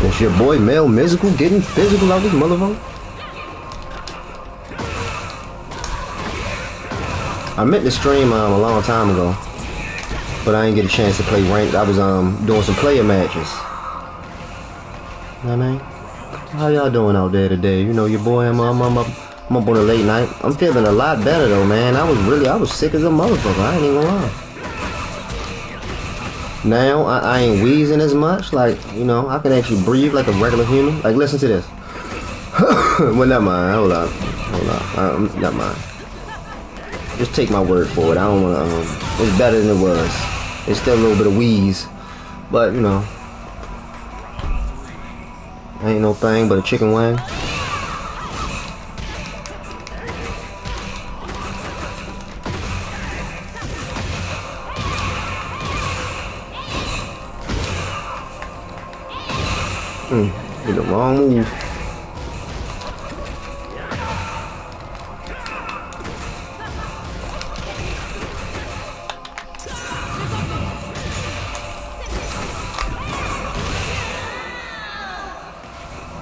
It's your boy Mel Musical getting physical out this motherfucker. I meant to stream a long time ago, but I didn't get a chance to play ranked. I was doing some player matches. You know what I mean? How y'all doing out there today? You know your boy. I'm up on a late night. I'm feeling a lot better though, man. I was sick as a motherfucker. I ain't even gonna lie. Now I ain't wheezing as much. Like, you know, I can actually breathe like a regular human. Like, listen to this. Well, never mind. Hold on. Never mind. Just take my word for it. I don't wanna. It's better than it was. It's still a little bit of wheeze, but you know, ain't no thing but a chicken wing. Did the wrong move.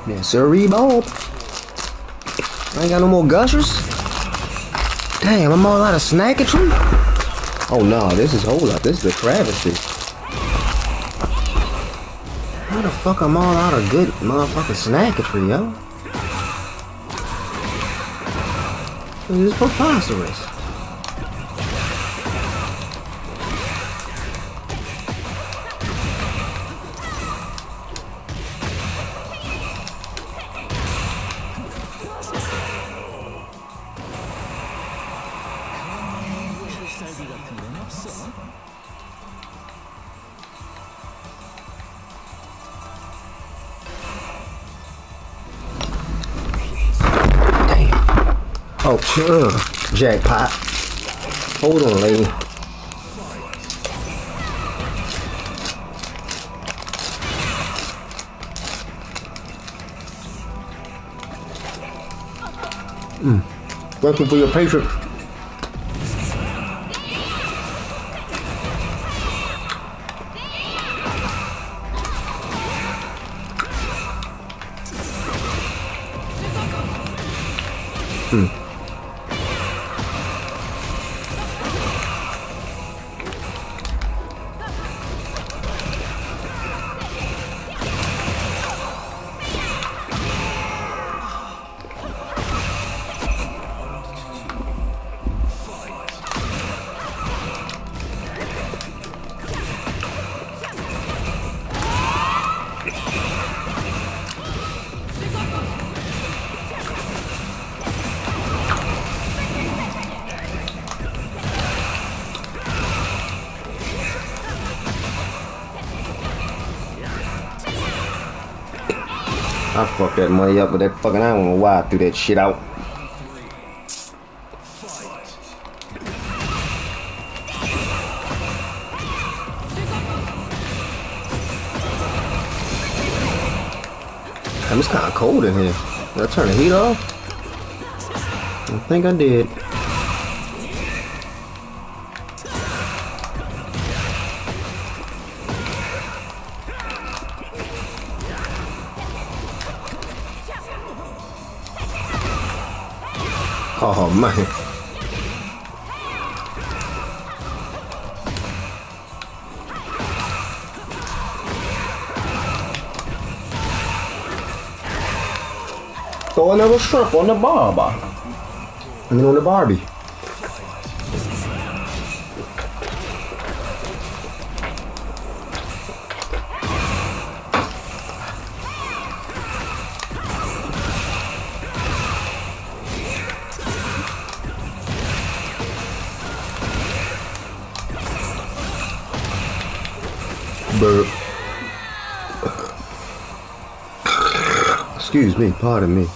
Yes, sirree, Bob. I ain't got no more gushers. Damn, I'm all out of snacketry. Oh no, this is hold up. This is a travesty. How the fuck I'm all out of good motherfucking snacketry, yo? This is preposterous. Oh, jackpot. Hold on, lady. Welcome for your patience. I fucked that money up with that fucking, I don't know why I threw that shit out. Damn, it's kinda cold in here. Did I turn the heat off? I think I did. Oh man. Throw another shrimp on the barb. I mean on the Barbie. Excuse me, pardon me.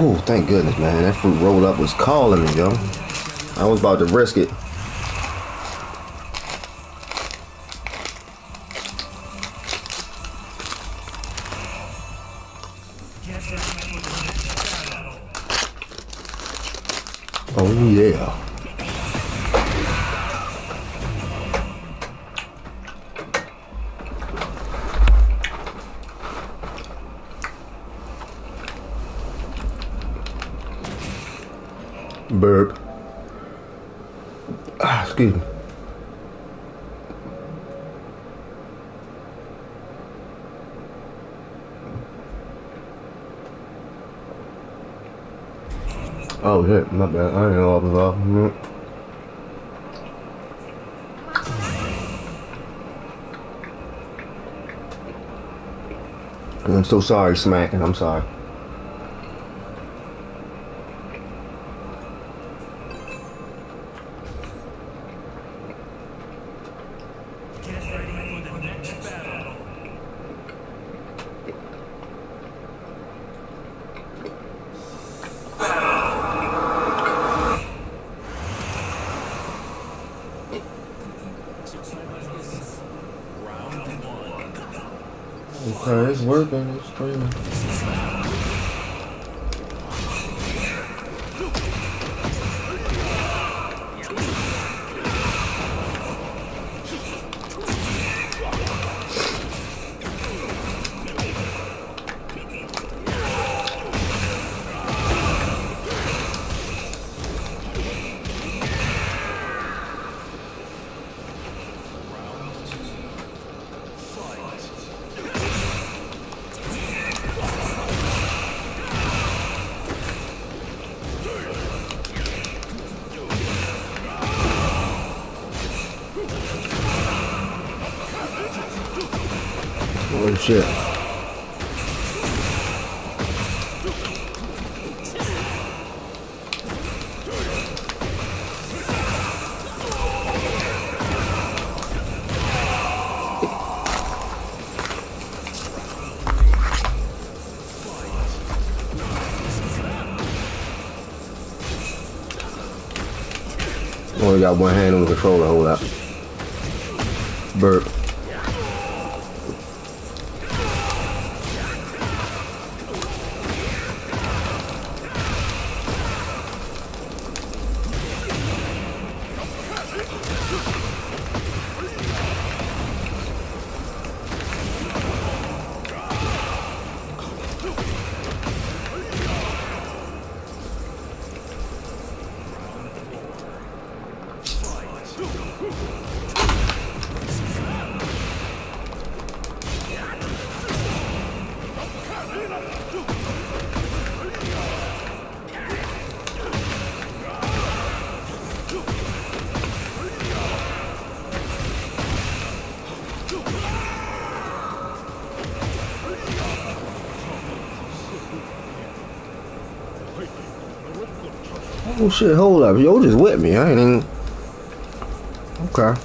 Oh, thank goodness, man. That fruit roll up was calling me, yo. I was about to risk it. Oh, yeah. Burp. Ah, excuse me. Oh shit, my bad. I didn't know I was off. I'm so sorry, smacking. I'm sorry. Okay, it's working. It's screaming. Oh shit. Only got one hand on the controller, hold up. Burp. Oh shit, hold up. Yo just with me. I ain't even... Okay.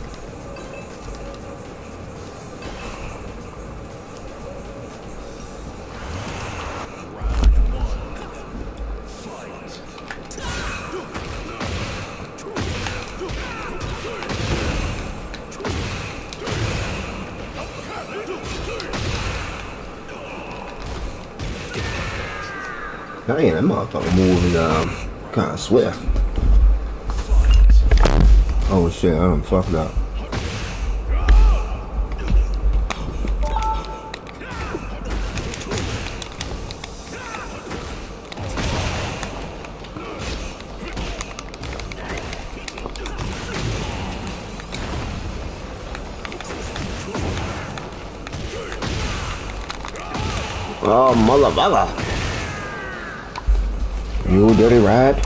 Dang, that motherfucker moving kind of swift. Oh shit, I done fucked up. Oh, motherfucker. You dirty rat.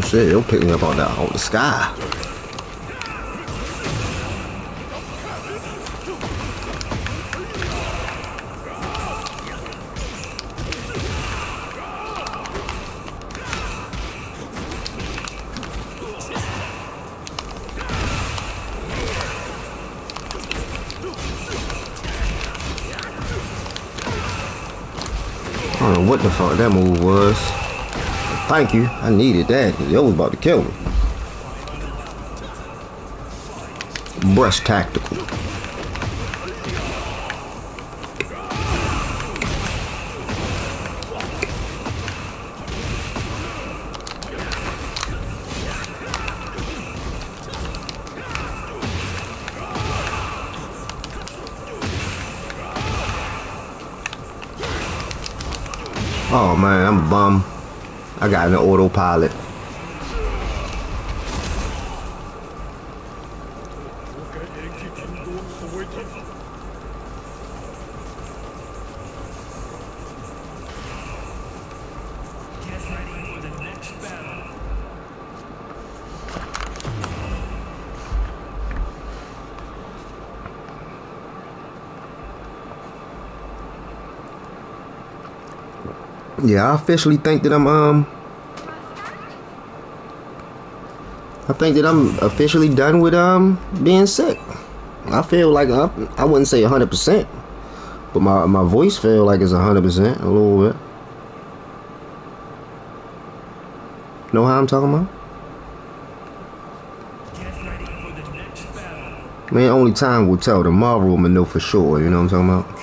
shit, it'll pick me up on the sky. I don't know what the fuck that move was. Thank you. I needed that. It was about to kill me. Brush tactical. Oh man, I'm a bum. I got an autopilot. Yeah, I officially think that I'm officially done with being sick. I feel like I wouldn't say 100%, but my voice feel like it's 100%, a little bit. Know how I'm talking about? Man, only time will tell. Tomorrow I'm gonna know for sure. You know what I'm talking about?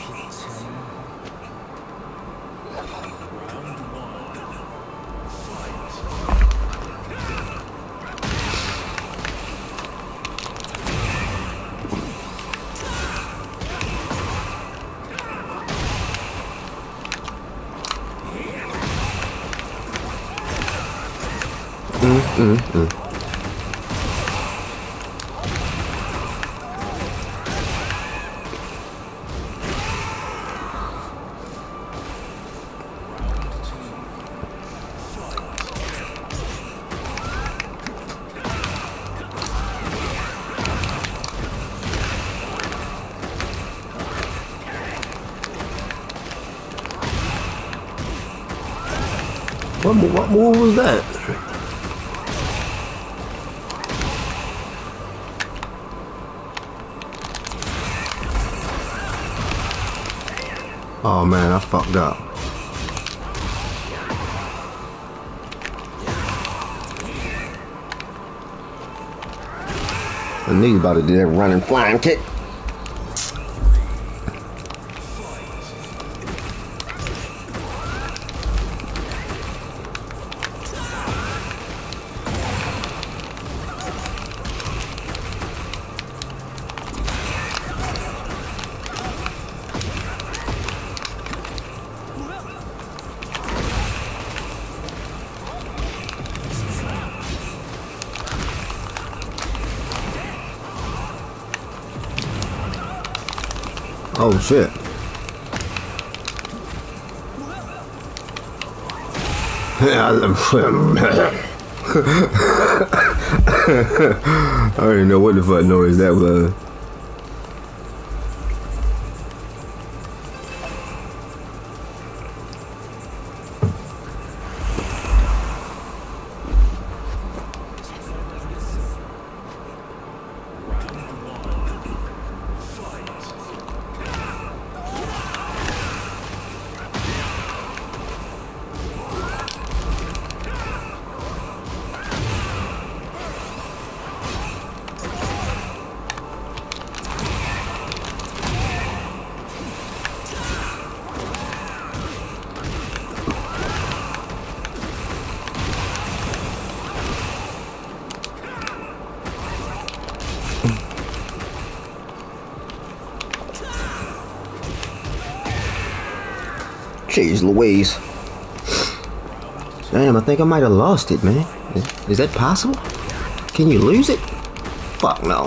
What move was that? Oh man, I fucked up. I knew you about to do that running flying kick. Oh shit. I don't even know what the fuck noise that was. Jeez Louise. Damn, I think I might have lost it, man. Is that possible? Can you lose it? Fuck no.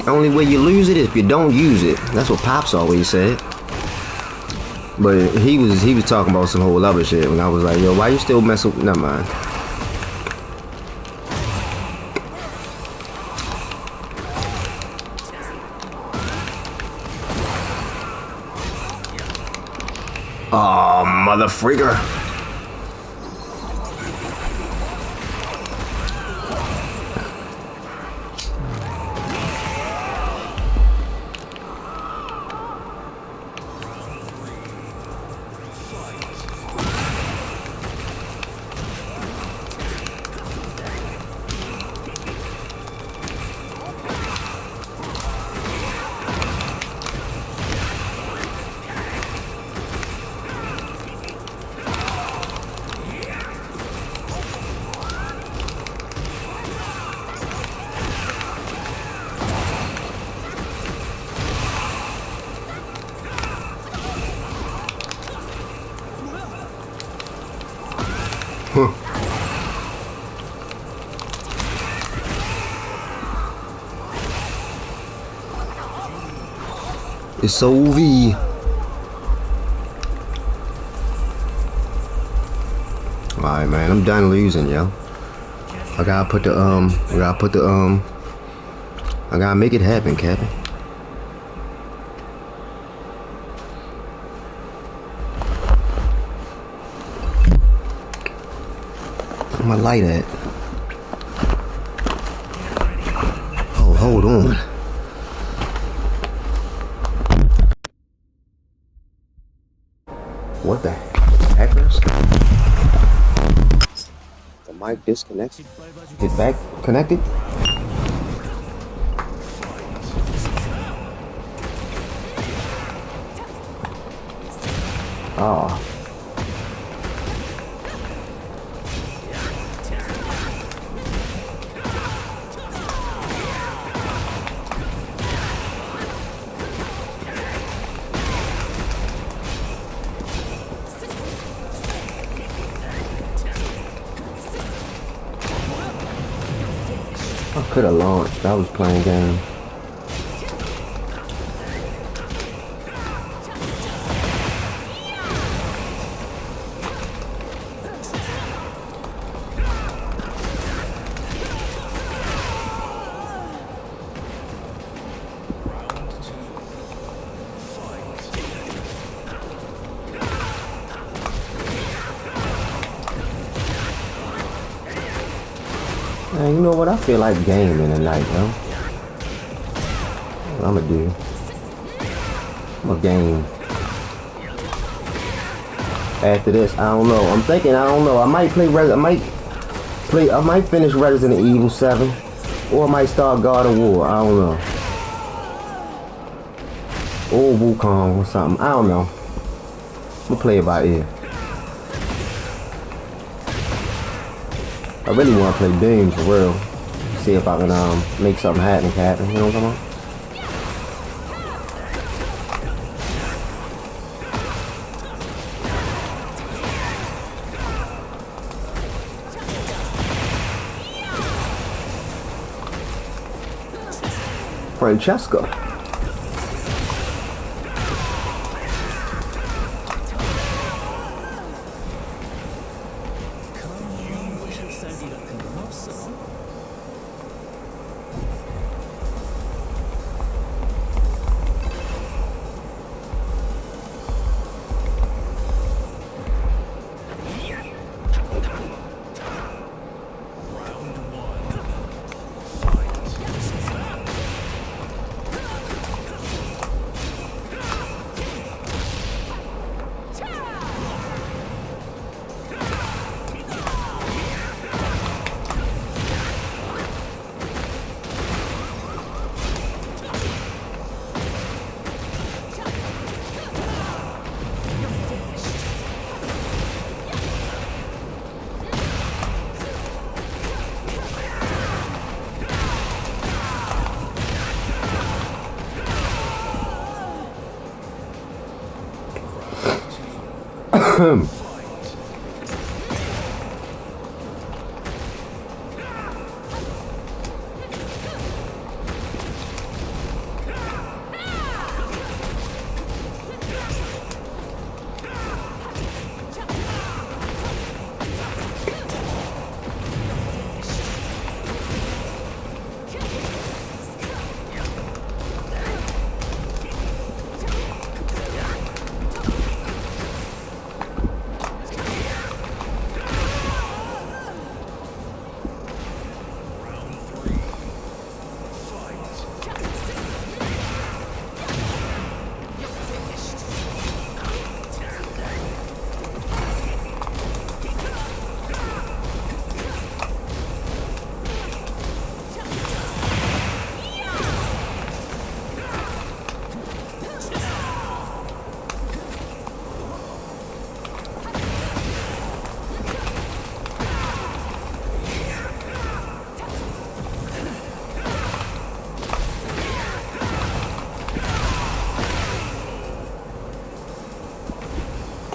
The only way you lose it is if you don't use it. That's what Pops always said. But he was talking about some whole other shit, and I was like, yo, why you still messing with? Never mind. Oh, mother freaker. It's OV. Alright, man, I'm done losing, yo. I gotta make it happen, Captain. Where my light at? Oh, hold on. What the hackers? The mic disconnected. Get back connected. Oh. I could have launched. I was playing game. Man, you know what? I feel like gaming tonight, yo. What I'm gonna do? I'm gonna game. After this, I don't know. I'm thinking, I don't know. I might play I might finish Resident Evil 7. Or I might start God of War. I don't know. Or Wukong or something. I don't know. We'll play it by ear. I really want to play Doom for real. See if I can make something happen, Captain. You know what I'm talking about? Francesca.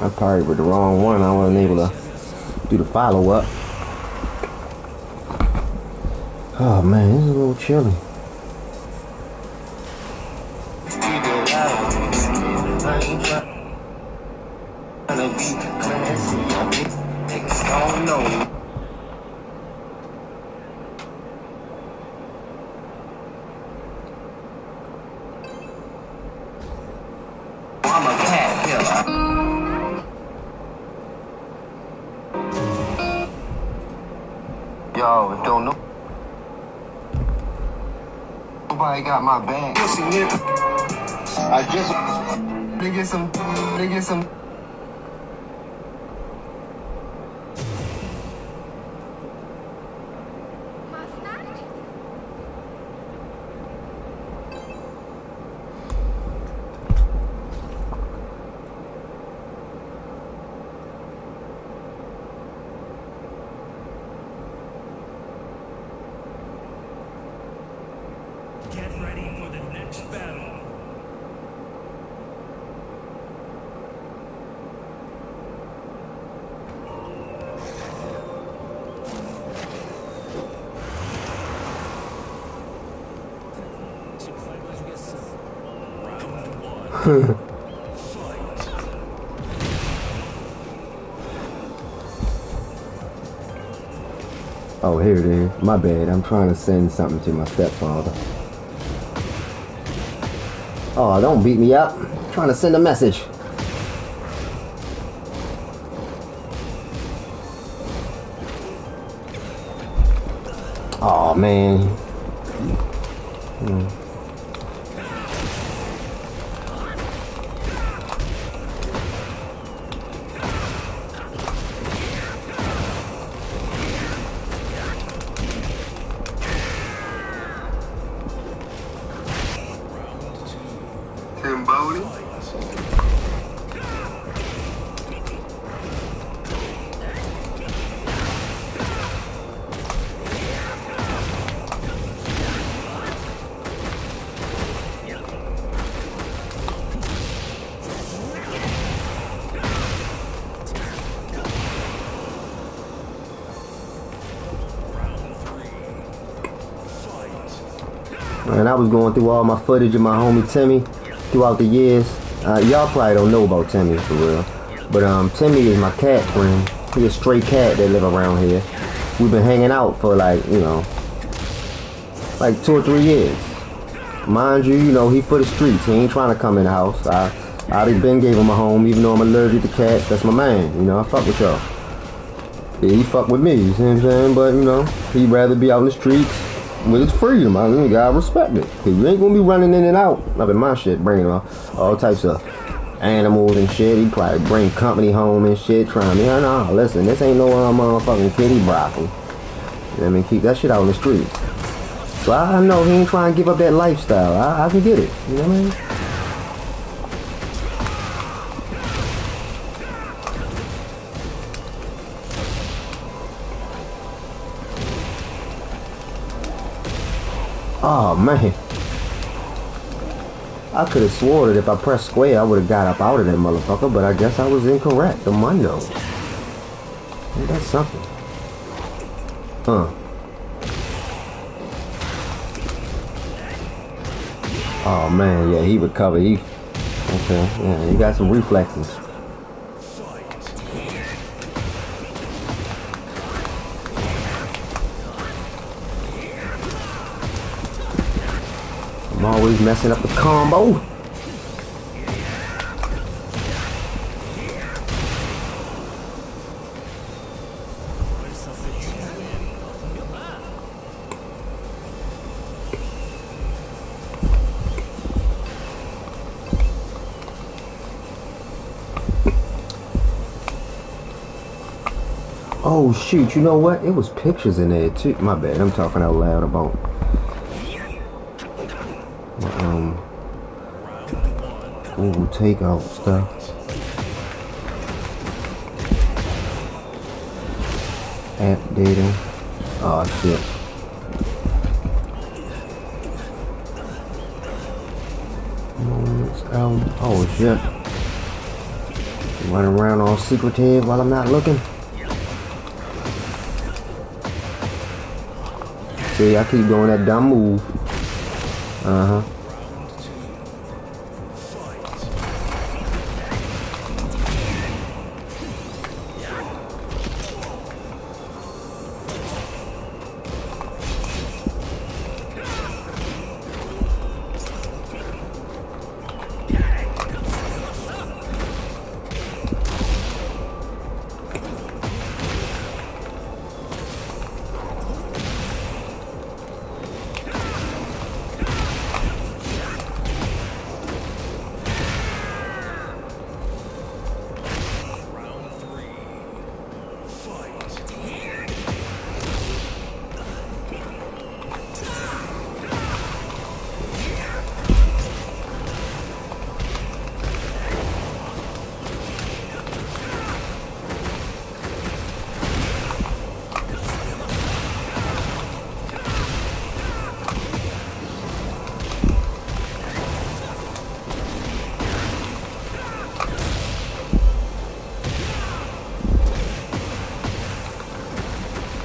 I probably with the wrong one. I wasn't able to do the follow up. Oh man, this is a little chilly. I'm a cat killer. Yo, don't know. Nobody got my bag. I just nigga some. Get ready for the next battle. Round 1. Fight. Oh, here it is. My bad. I'm trying to send something to my stepfather. Oh, don't beat me up. I'm trying to send a message. Oh, man. Timboni. And I was going through all my footage of my homie Timmy throughout the years. Y'all probably don't know about Timmy for real. But Timmy is my cat friend. He's a stray cat that live around here. We've been hanging out for like, you know, like 2 or 3 years. Mind you, you know, he for the streets. He ain't trying to come in the house. I already been gave him a home, even though I'm allergic to cats. That's my man. You know, I fuck with y'all. Yeah, he fuck with me, you see what I'm saying? But, you know, he'd rather be out in the streets with his freedom. I mean, you gotta respect it. Cause you ain't gonna be running in and out of my shit, bringing all types of animals and shit. He probably bring company home and shit, trying me. No, listen, this ain't no motherfucking kitty broccoli. You know what I mean? Keep that shit out in the streets. So I know he ain't trying to give up that lifestyle. I can get it. You know what I mean? Oh man, I could have swore that if I pressed square I would have got up out of that motherfucker, but I guess I was incorrect. The Mundo. Ain't that something? Huh. Oh man, yeah, he recovered. Okay, yeah, he got some reflexes. I'm always messing up the combo. Oh shoot, you know what? It was pictures in there too. My bad, I'm talking out loud about takeout stuff. App data. Oh shit. Moments out. Oh shit. Running around all secretive while I'm not looking. See, I keep doing that dumb move. Uh-huh.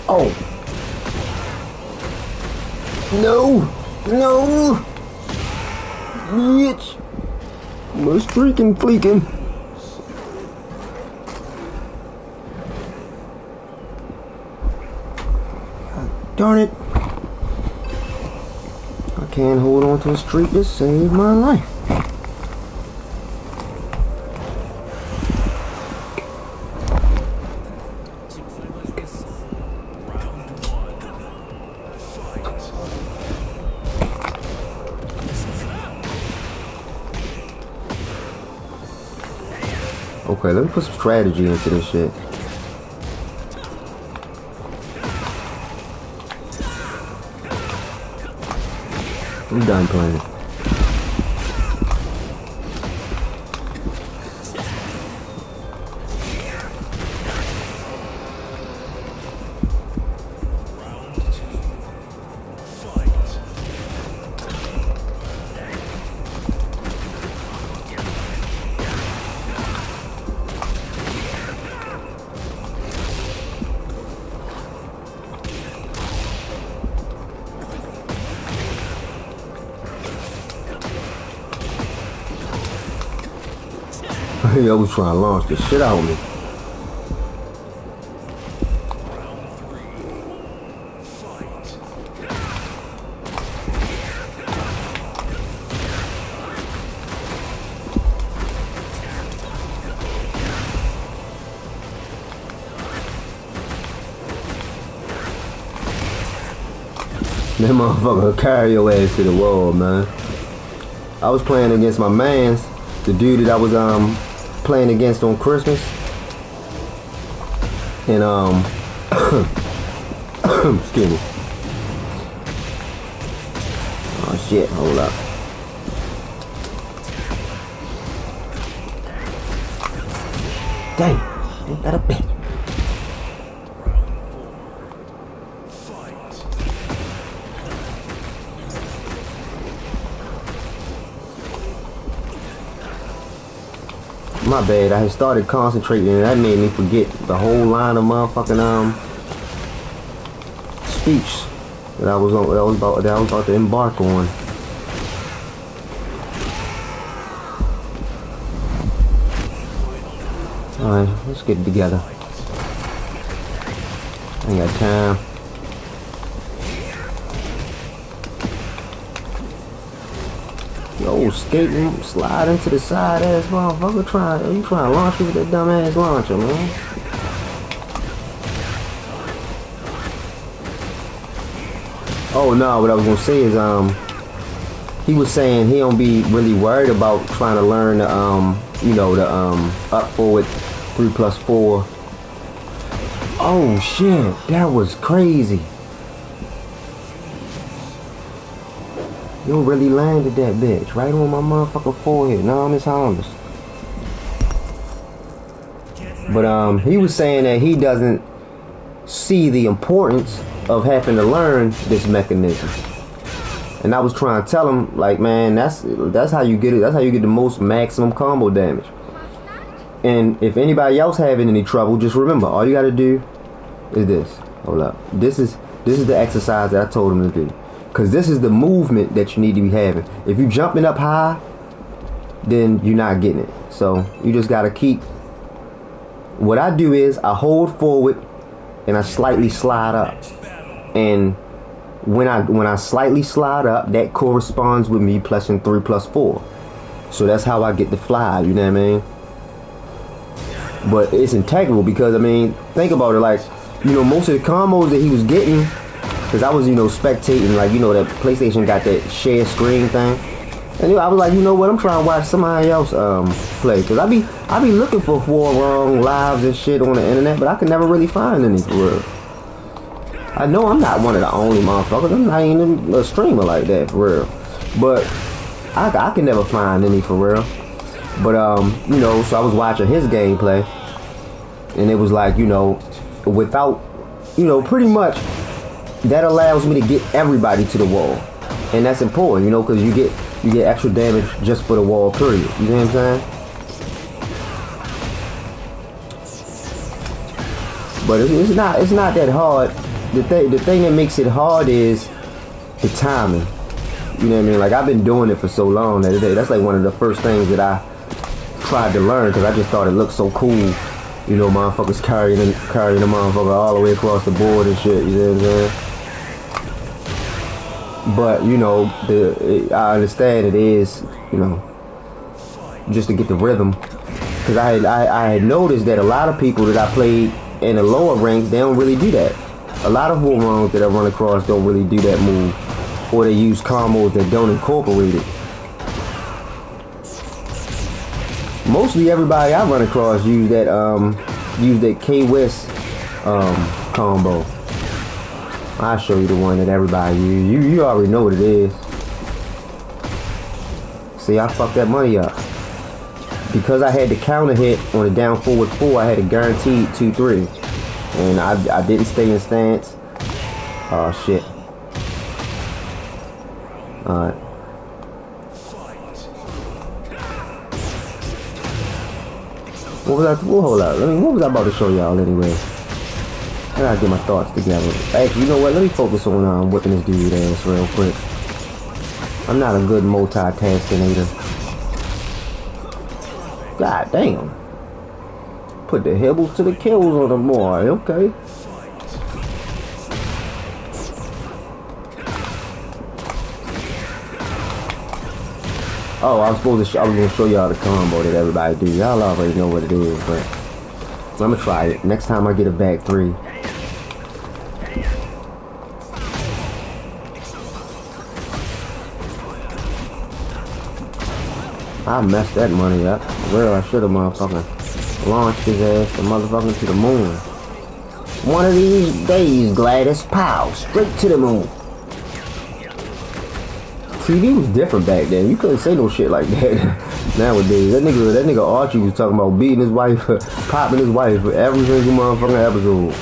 Oh. No. No. Bitch. My streaking fleeking. Darn it. I can't hold on to a streak to save my life. Okay, let me put some strategy into this shit. I'm done playing. I was trying to launch the shit out of me. That motherfucker carry your ass to the wall, man. I was playing against my mans, the dude that I was playing against on Christmas, and excuse me. Oh shit, hold up. Dang, ain't that a bitch? My bad, I had started concentrating and that made me forget the whole line of motherfucking speech that I was about to embark on. Alright, let's get it together. I ain't got time. Yo, skating, sliding to the side ass motherfucker. You trying to launch me with that dumb ass launcher, man. Oh no, what I was gonna say is he was saying he don't be really worried about trying to learn the you know, the up forward 3+4. Oh shit, that was crazy. You really landed that bitch right on my motherfucking forehead. No, Miss Holmes. But he was saying that he doesn't see the importance of having to learn this mechanism. And I was trying to tell him, like, man, that's how you get it. That's how you get the most maximum combo damage. And if anybody else having any trouble, just remember, all you gotta do is this. Hold up. This is the exercise that I told him to do. Cause this is the movement that you need to be having. If you jumping up high, then you're not getting it. So you just gotta keep. What I do is I hold forward and I slightly slide up. And when I slightly slide up, that corresponds with me pressing 3 plus 4. So that's how I get the fly, you know what I mean? But it's integral because, I mean, think about it, like, you know, most of the combos that he was getting, because I was, you know, spectating, like, you know, that PlayStation got that share screen thing. And you know, I was like, you know what, I'm trying to watch somebody else play. Because I be looking for Hwoarang lives and shit on the internet, but I can never really find any for real. I know I'm not one of the only motherfuckers. I'm not even a streamer like that for real. But I can never find any for real. But you know, so I was watching his gameplay, and it was like, you know, without, you know, pretty much that allows me to get everybody to the wall, and that's important, you know, because you get extra damage just for the wall, period. You know what I'm saying? But it's not that hard. The thing that makes it hard is the timing. You know what I mean? Like, I've been doing it for so long that that's like one of the first things that I tried to learn, because I just thought it looked so cool. You know, motherfuckers carrying the motherfucker all the way across the board and shit. You know what I'm saying? But you know, I understand it is, you know, just to get the rhythm. Because I had noticed that a lot of people that I played in the lower ranks, they don't really do that. A lot of Hwoarangs that I run across don't really do that move, or they use combos that don't incorporate it. Mostly everybody I run across use that K-West combo. I'll show you the one that everybody use. You already know what it is. See, I fucked that money up. Because I had the counter hit on the down forward 4, I had a guaranteed 2-3. And I didn't stay in stance. Oh shit. Alright. What was I? Well, hold up. What was I about to show y'all anyway? I gotta get my thoughts together. Actually, you know what? Let me focus on whipping this dude ass real quick. I'm not a good multitaskinator. God damn. Put the hibbles to the kills on the boy. Okay. Oh, I was gonna show y'all the combo that everybody do. Y'all already know what it is, but I'm gonna try it. Next time I get a back 3. I messed that money up. Well, I should have motherfucking launched his ass the motherfucking to the moon. One of these days, Gladys, pow, straight to the moon. TV was different back then. You couldn't say no shit like that nowadays. That nigga Archie was talking about beating his wife, popping his wife for every single motherfucking episode.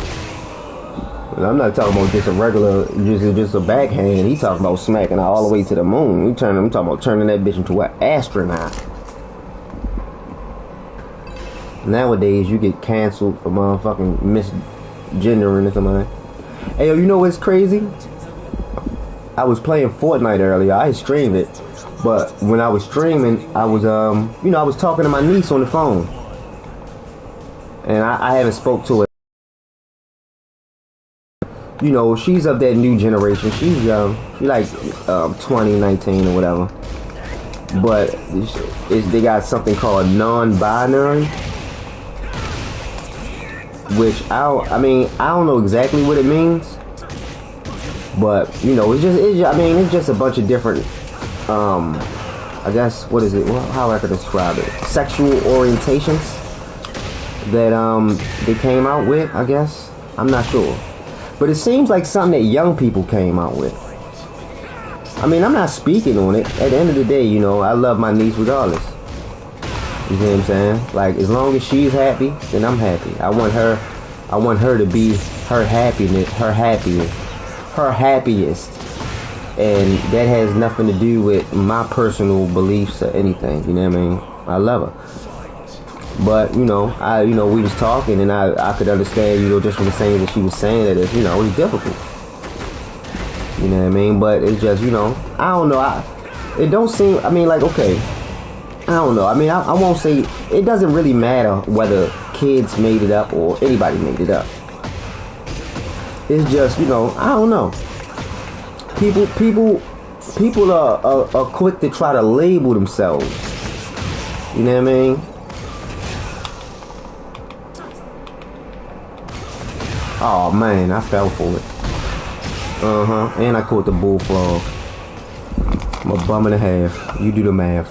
And I'm not talking about just a regular, just a backhand. He talking about smacking her all the way to the moon. I'm talking about turning that bitch into an astronaut. Nowadays, you get canceled for motherfucking misgendering or something. Hey, yo, you know what's crazy? I was playing Fortnite earlier. I streamed it, but when I was streaming, I was you know, I was talking to my niece on the phone, and I haven't spoke to her. You know, she's of that new generation. She's young. She's like 20, 19 or whatever. But they got something called non-binary, which I don't know exactly what it means. But you know, it's just a bunch of different, I guess, what is it? Well, how I could describe it? Sexual orientations that they came out with. I guess, I'm not sure, but it seems like something that young people came out with. I mean, I'm not speaking on it. At the end of the day, you know, I love my niece regardless. You see what I'm saying? Like, as long as she's happy, then I'm happy. I want her to be her happiest, and that has nothing to do with my personal beliefs or anything. You know what I mean? I love her. But you know, we was talking, and I could understand, you know, just from the things that she was saying that it's, you know, it's difficult. You know what I mean? But it's just, you know, I don't know. It don't seem. I mean, like, okay, I don't know. I mean, I won't say it doesn't really matter whether kids made it up or anybody made it up. It's just, you know, I don't know. People are quick to try to label themselves. You know what I mean? Oh man, I fell for it. And I caught the bullfrog. I'm a bum and a half. You do the math.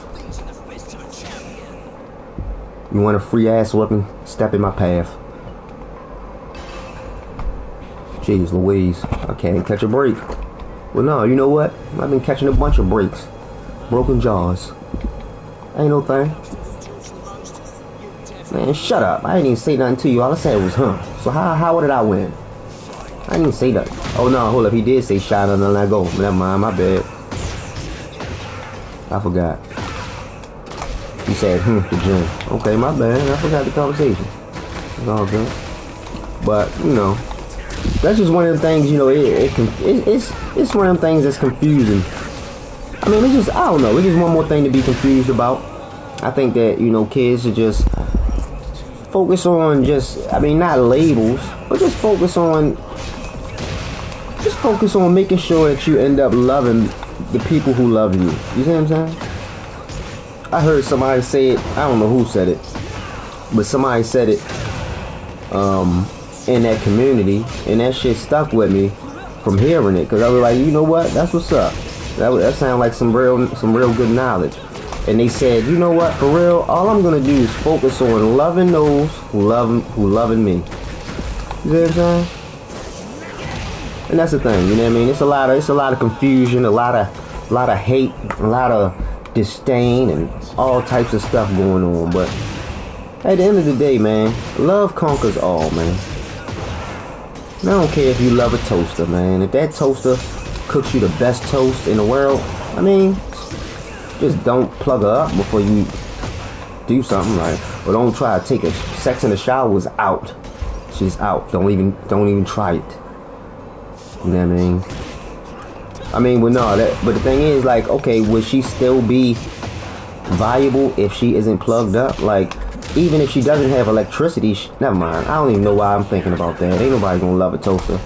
You want a free ass whipping? Step in my path. Jeez Louise, I can't catch a break. Well, no, you know what? I've been catching a bunch of breaks. Broken jaws. Ain't no thing. Man, shut up. I didn't even say nothing to you. All I said was, huh. So how did I win? I didn't even say nothing. Oh, no, hold up. He did say shot and then let go. Never mind. My bad. I forgot. He said, the gym. Okay, my bad. I forgot the conversation. It's all good. But, you know, that's just one of the things, you know, it's one of them things that's confusing. I mean, it's just, I don't know. It's just one more thing to be confused about. I think that, you know, kids should just focus on just, I mean, not labels, but just focus on making sure that you end up loving the people who love you. You see what I'm saying? I heard somebody say it, I don't know who said it, but somebody said it in that community, and that shit stuck with me from hearing it, because I was like, you know what, that's what's up. That sounds like some real good knowledge. And they said, you know what, for real, all I'm gonna do is focus on loving those who loving me. You see what I'm saying? And that's the thing, you know what I mean? It's a lot of confusion, a lot of hate, a lot of disdain, and all types of stuff going on. But at the end of the day, man, love conquers all, man. And I don't care if you love a toaster, man. If that toaster cooks you the best toast in the world, I mean, just don't plug her up before you do something, like, or don't try to take it. Sex in the shower is out. She's out. Don't even try it. You know what I mean? I mean, well, no, but the thing is, like, okay, would she still be viable if she isn't plugged up? Like, even if she doesn't have electricity, never mind. I don't even know why I'm thinking about that. Ain't nobody gonna love a toaster.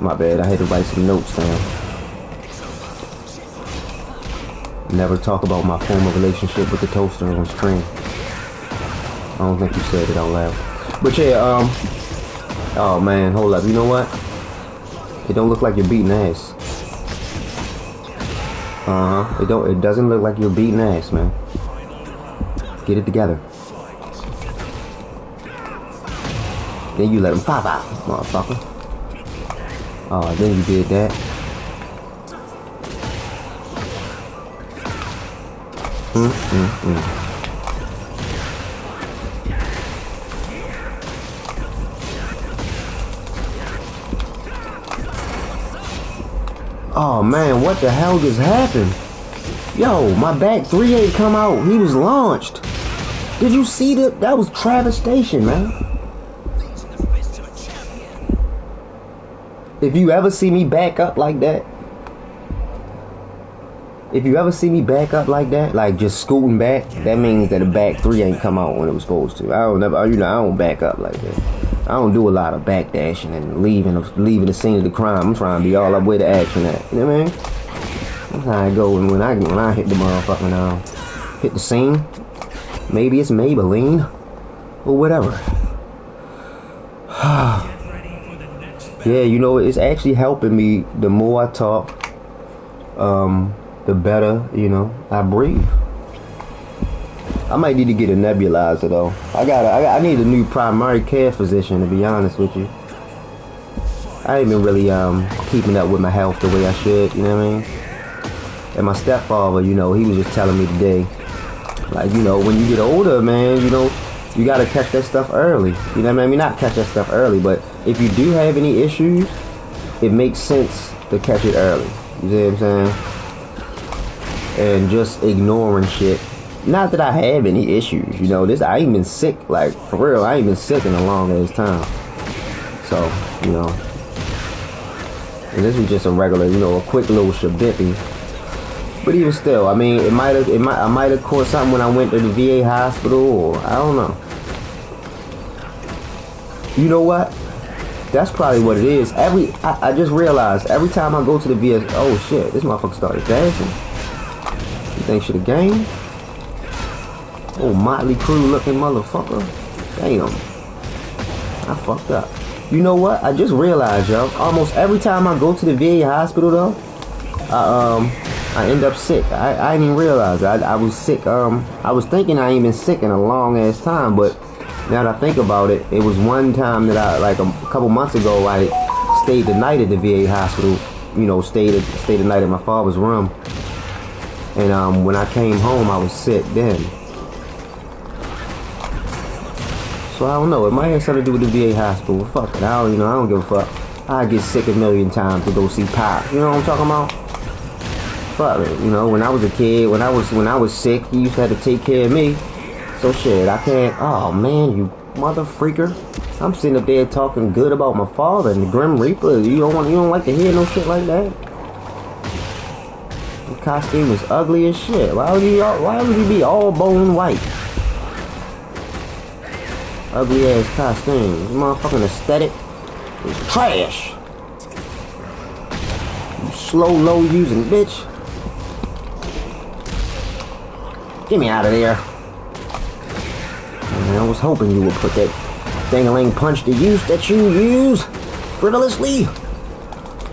My bad, I had to write some notes down. Never talk about my former relationship with the toaster on stream. I don't think you said it out loud. But yeah, oh man, hold up. You know what? It don't look like you're beating ass. It doesn't look like you're beating ass, man. Get it together. Then you let him pop out, motherfucker. Oh, then you did that. Oh man, what the hell just happened? Yo, my back 3 ain't come out. He was launched. Did you see that? That was travestation, man. If you ever see me back up like that, like just scooting back, that means that the back 3 ain't come out when it was supposed to. I don't back up like that. I don't do a lot of backdashing and leaving the scene of the crime. I'm trying to be all up with the action at. You know what I mean? That's how I go. And when I hit the motherfucking hit the scene, maybe it's Maybelline or whatever. Yeah, you know, it's actually helping me. The more I talk, the better, you know, I breathe. I might need to get a nebulizer though. I need a new primary care physician, to be honest with you. I ain't been really keeping up with my health the way I should, you know what I mean? And my stepfather, you know, he was just telling me today, like, you know, when you get older, man, you know, you gotta catch that stuff early. You know what I mean? Not catch that stuff early, but if you do have any issues, it makes sense to catch it early. You see what I'm saying? and just ignoring shit. Not that I have any issues, you know. I ain't been sick, like for real. I ain't been sick in a long ass time. So, you know, and this was just a regular, you know, a quick little shabippy. But even still, I mean, I might have caught something when I went to the VA hospital, or I don't know. You know what? That's probably what it is. I just realized every time I go to the VA, oh shit, this motherfucker started dancing. You think shit a game? Oh, Motley Crue looking motherfucker. Damn. I fucked up. You know what? I just realized, yo. Almost every time I go to the VA hospital, though, I end up sick. I didn't even realize I was sick. I was thinking I ain't been sick in a long ass time, but now that I think about it, it was one time that like a couple months ago, I stayed the night at the VA hospital. You know, stayed the night at my father's room, and when I came home, I was sick then. So I don't know. It might have something to do with the VA hospital. Fuck it. I don't give a fuck. I get sick a million times to go see Pop. You know what I'm talking about? Fuck it. You know, when I was a kid, when I was sick, he used to have to take care of me. So shit, I can't. Oh man, you mother freaker! I'm sitting up there talking good about my father and the Grim Reaper. You don't like to hear no shit like that. The costume was ugly as shit. Why would he be all bone white? Ugly ass costume. This motherfucking aesthetic is trash. You slow, low using bitch. Get me out of there. Man, I was hoping you would put that dangling punch to use that you use frivolously.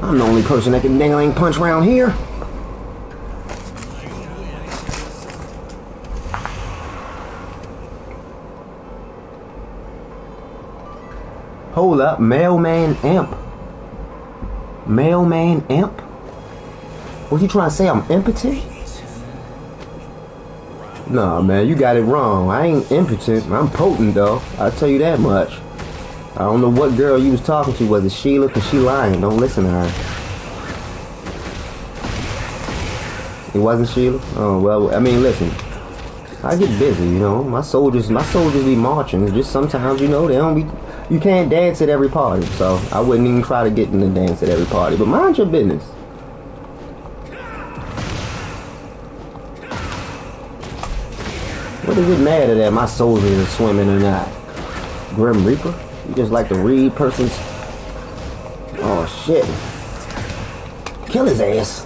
I'm the only person that can dangling punch around here. Hold up, Mailman Imp. Mailman Imp? What you trying to say, I'm impotent? Nah, man, you got it wrong. I ain't impotent. I'm potent, though. I'll tell you that much. I don't know what girl you was talking to. Was it Sheila? Because she lying. Don't listen to her. It wasn't Sheila? Oh, well, I mean, listen. I get busy, you know. My soldiers be marching. Just sometimes, you know, they don't be... You can't dance at every party. So, I wouldn't even try to get in the dance at every party. But mind your business. What does it matter that my soldiers are swimming or not? Grim Reaper? You just like to read persons... Oh, shit. Kill his ass.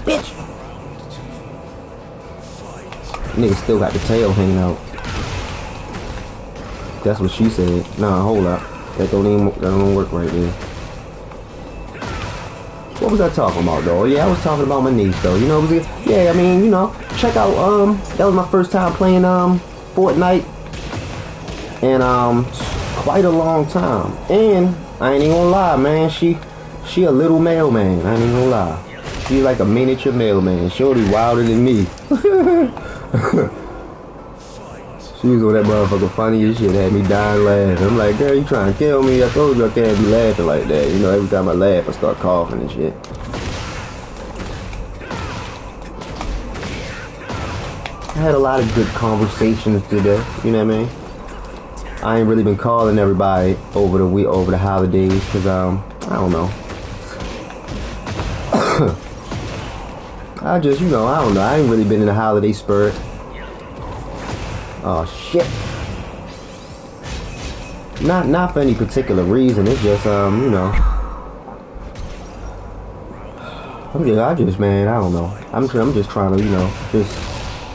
Bitch! Nigga still got the tail hanging out. That's what she said. Nah, hold up. That don't work right there. What was I talking about, though? Yeah, I was talking about my niece, though. You know, yeah, I mean, you know, check out, that was my first time playing, Fortnite. And, quite a long time. And, I ain't even gonna lie, man, she a little mailman. I ain't even gonna lie. She's like a miniature mailman. Shorty wilder than me. She was on that motherfucker funny as shit, had me dying laughing. I'm like, girl, you trying to kill me? I told you I can't be laughing like that. You know, every time I laugh, I start coughing and shit. I had a lot of good conversations today, you know what I mean? I ain't really been calling everybody over the holidays, because, I don't know. I just, you know, I don't know. I ain't really been in the holiday spirit. Oh shit. Not for any particular reason. It's just you know. I just man, I don't know. I'm just trying to, you know, just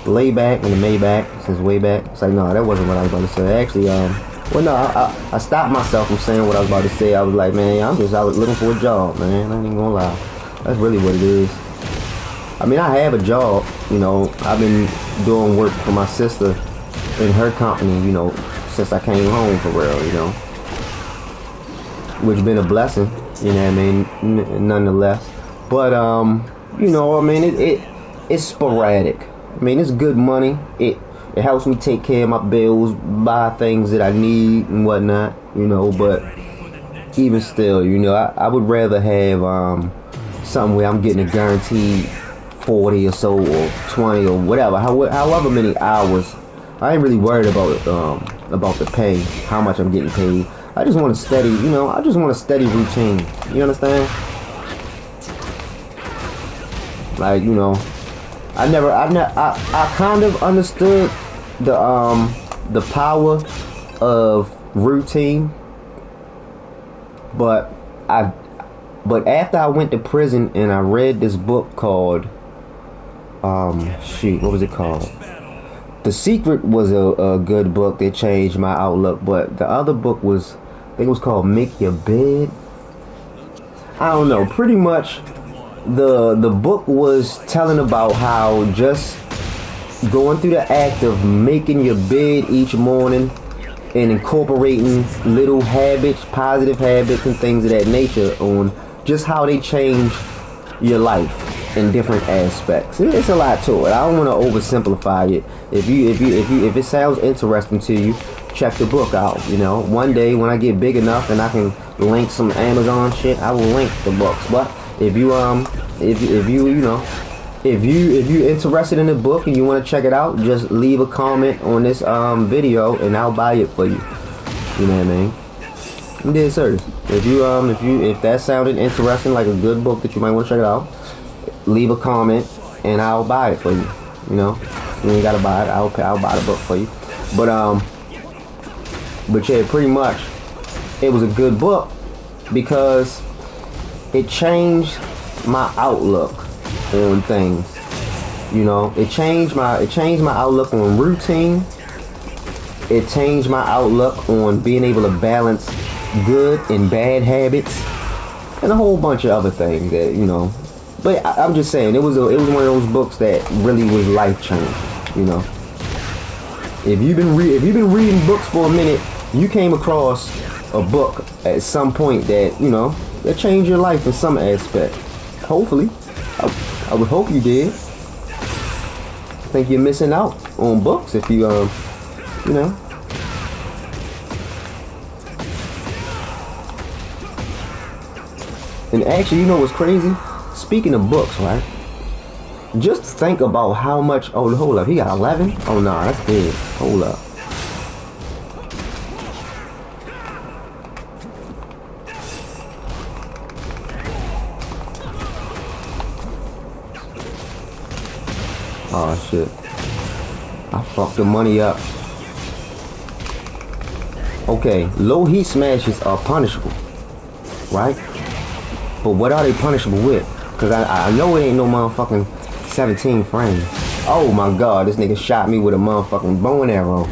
lay back in the Maybach since way back. It's like, no, that wasn't what I was about to say. Actually, well, no, I stopped myself from saying what I was about to say. I was like, man, I was looking for a job, man. I ain't even gonna lie. That's really what it is. I mean, I have a job, you know. I've been doing work for my sister in her company, you know, since I came home for real, you know, which been a blessing, you know what I mean, nonetheless. But you know, I mean, it's sporadic. I mean, it's good money. It helps me take care of my bills, buy things that I need and whatnot, you know. But even still, you know, I would rather have something where I'm getting a guaranteed 40 or so or 20 or whatever, however many hours. I ain't really worried about the pay, how much I'm getting paid. I just want a steady, I just want a steady routine. You understand? Like, I kind of understood the power of routine, but after I went to prison and I read this book called what was it called? The Secret was a good book that changed my outlook, but the other book was, I think it was called Make Your Bed. I don't know. Pretty much, the book was telling about how just going through the act of making your bed each morning and incorporating little habits, positive habits and things of that nature, on just how they change your life in different aspects. It's a lot to it. I don't want to oversimplify it. If it sounds interesting to you, check the book out. One day when I get big enough and I can link some Amazon shit, I will link the books. But if you interested in the book and you want to check it out, just leave a comment on this video and I'll buy it for you. You know what I mean? I'm dead serious. If that sounded interesting, like a good book that you might want to check it out, leave a comment and I'll buy it for you. You ain't gotta buy it. I'll buy the book for you. But yeah, pretty much, it was a good book because it changed my outlook on things. It changed my outlook on routine. It changed my outlook on being able to balance good and bad habits, and a whole bunch of other things that But I'm just saying, it was one of those books that really was life changing. If you've been reading books for a minute, you came across a book at some point that that changed your life in some aspect. Hopefully, I would hope you did. I think you're missing out on books if you And actually, what's crazy? Speaking of books, right? Just think about how much. Oh, hold up. He got 11? Oh, no, that's big. Hold up. Oh, shit. I fucked the money up. Okay, low heat smashes are punishable, right? But what are they punishable with? Because I know it ain't no motherfucking 17 frames. Oh my god, this nigga shot me with a motherfucking bow and arrow.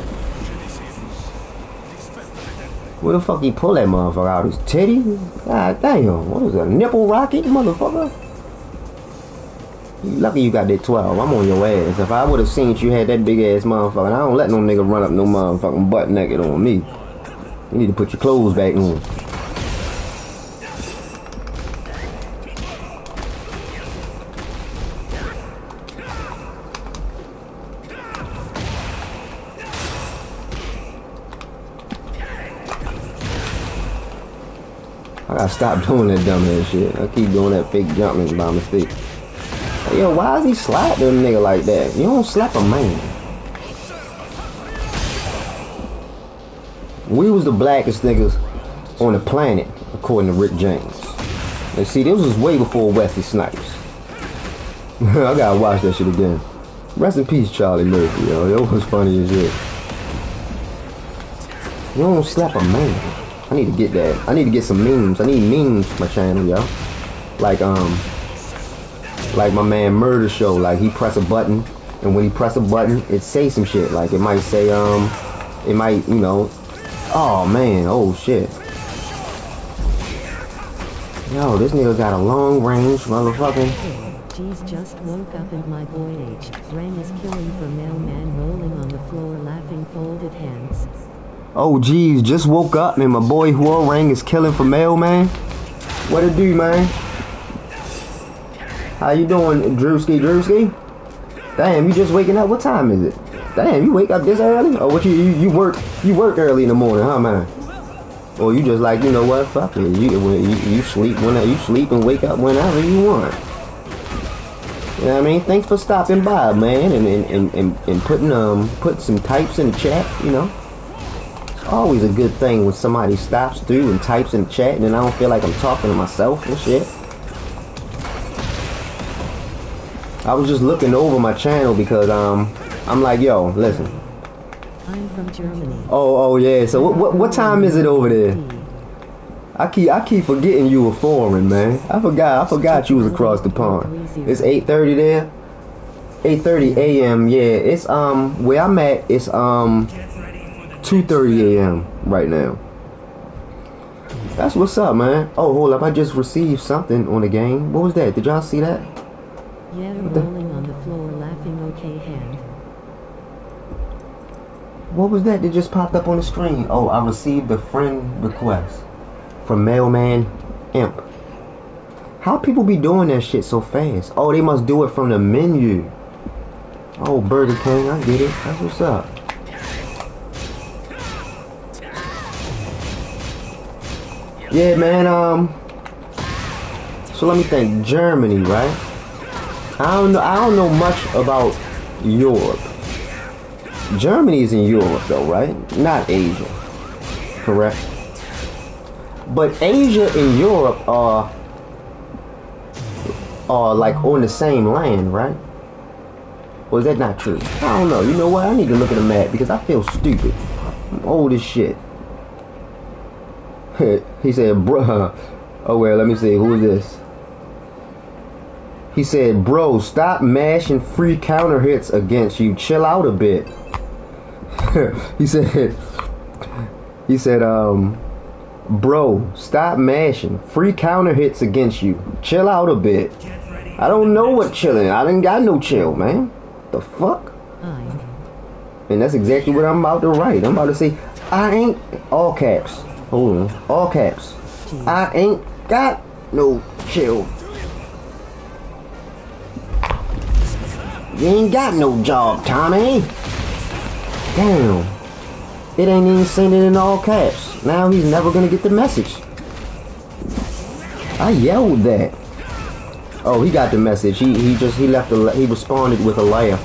Where the fuck he pull that motherfucker out? His titty? God damn, what is that, nipple rocket, motherfucker? You lucky you got that 12. I'm on your ass. If I would have seen you had that big ass motherfucker, I don't let no nigga run up no motherfucking butt naked on me. You need to put your clothes back on. I gotta stop doing that dumb ass shit. I keep doing that fake jumping by mistake. Hey, yo, why is he slapping a nigga like that? You don't slap a man. We was the blackest niggas on the planet, according to Rick James. And see, this was way before Wesley Snipes. I gotta watch that shit again. Rest in peace, Charlie Murphy, yo. That was funny as shit. You don't slap a man. I need to get that. I need to get some memes. I need memes for my channel, yo. Like my man Murder Show. Like he press a button, and when he press a button, it say some shit. Like it might say it might oh man, oh shit. Yo, this nigga got a long range motherfucking. Jeez just woke up and my boy Hwoarang is killing for mailman rolling on the floor laughing folded hands. Oh geez, just woke up and my boy Hwoarang is killing for mailman. What it do, man? How you doing, Drewski? Damn, you just waking up? What time is it? Damn, you wake up this early? Oh, what you work early in the morning, huh, man? Or you just like, you know what, fuck it. You sleep whenever you sleep and wake up whenever you want. You know what I mean? Thanks for stopping by, man, and putting some types in the chat, you know. It's always a good thing when somebody stops through and types in the chat and then I don't feel like I'm talking to myself and shit. I was just looking over my channel because I'm like, yo, listen. I'm from Germany. Oh yeah. So what time is it over there? I keep forgetting you were foreign, man. I forgot you was across the pond. It's 8:30 there. 8:30 a.m. Yeah, it's where I'm at. It's 2:30 a.m. right now. That's what's up, man. Oh, hold up! I just received something on the game. What was that? Did y'all see that? Yeah, rolling on the floor, laughing. Okay, hand. What was that just popped up on the screen? Oh, I received a friend request from Mailman Imp. How people be doing that shit so fast? Oh, they must do it from the menu. Oh, Burger King, I get it. That's what's up. Yeah, man. So let me think. Germany, right? I don't know much about Europe. Germany is in Europe, though, right? Not Asia, correct? But Asia and Europe are like on the same land, right? Or is that not true? I don't know. You know what? I need to look at a map because I feel stupid. I'm old as shit. He said, bruh. Oh, well, let me see. Who is this? He said, bro, stop mashing free counter hits against you. Chill out a bit. He said, bro, stop mashing free counter hits against you. Chill out a bit. I don't know what chilling. I didn't got no chill, man. The fuck? And that's exactly what I'm about to write. I'm about to say, I ain't, all caps. Hold on. All caps. I ain't got no chill. You ain't got no job, Tommy. Damn. It ain't even saying it in all caps. Now he's never gonna get the message. I yelled that. Oh, he got the message. He responded with a laugh.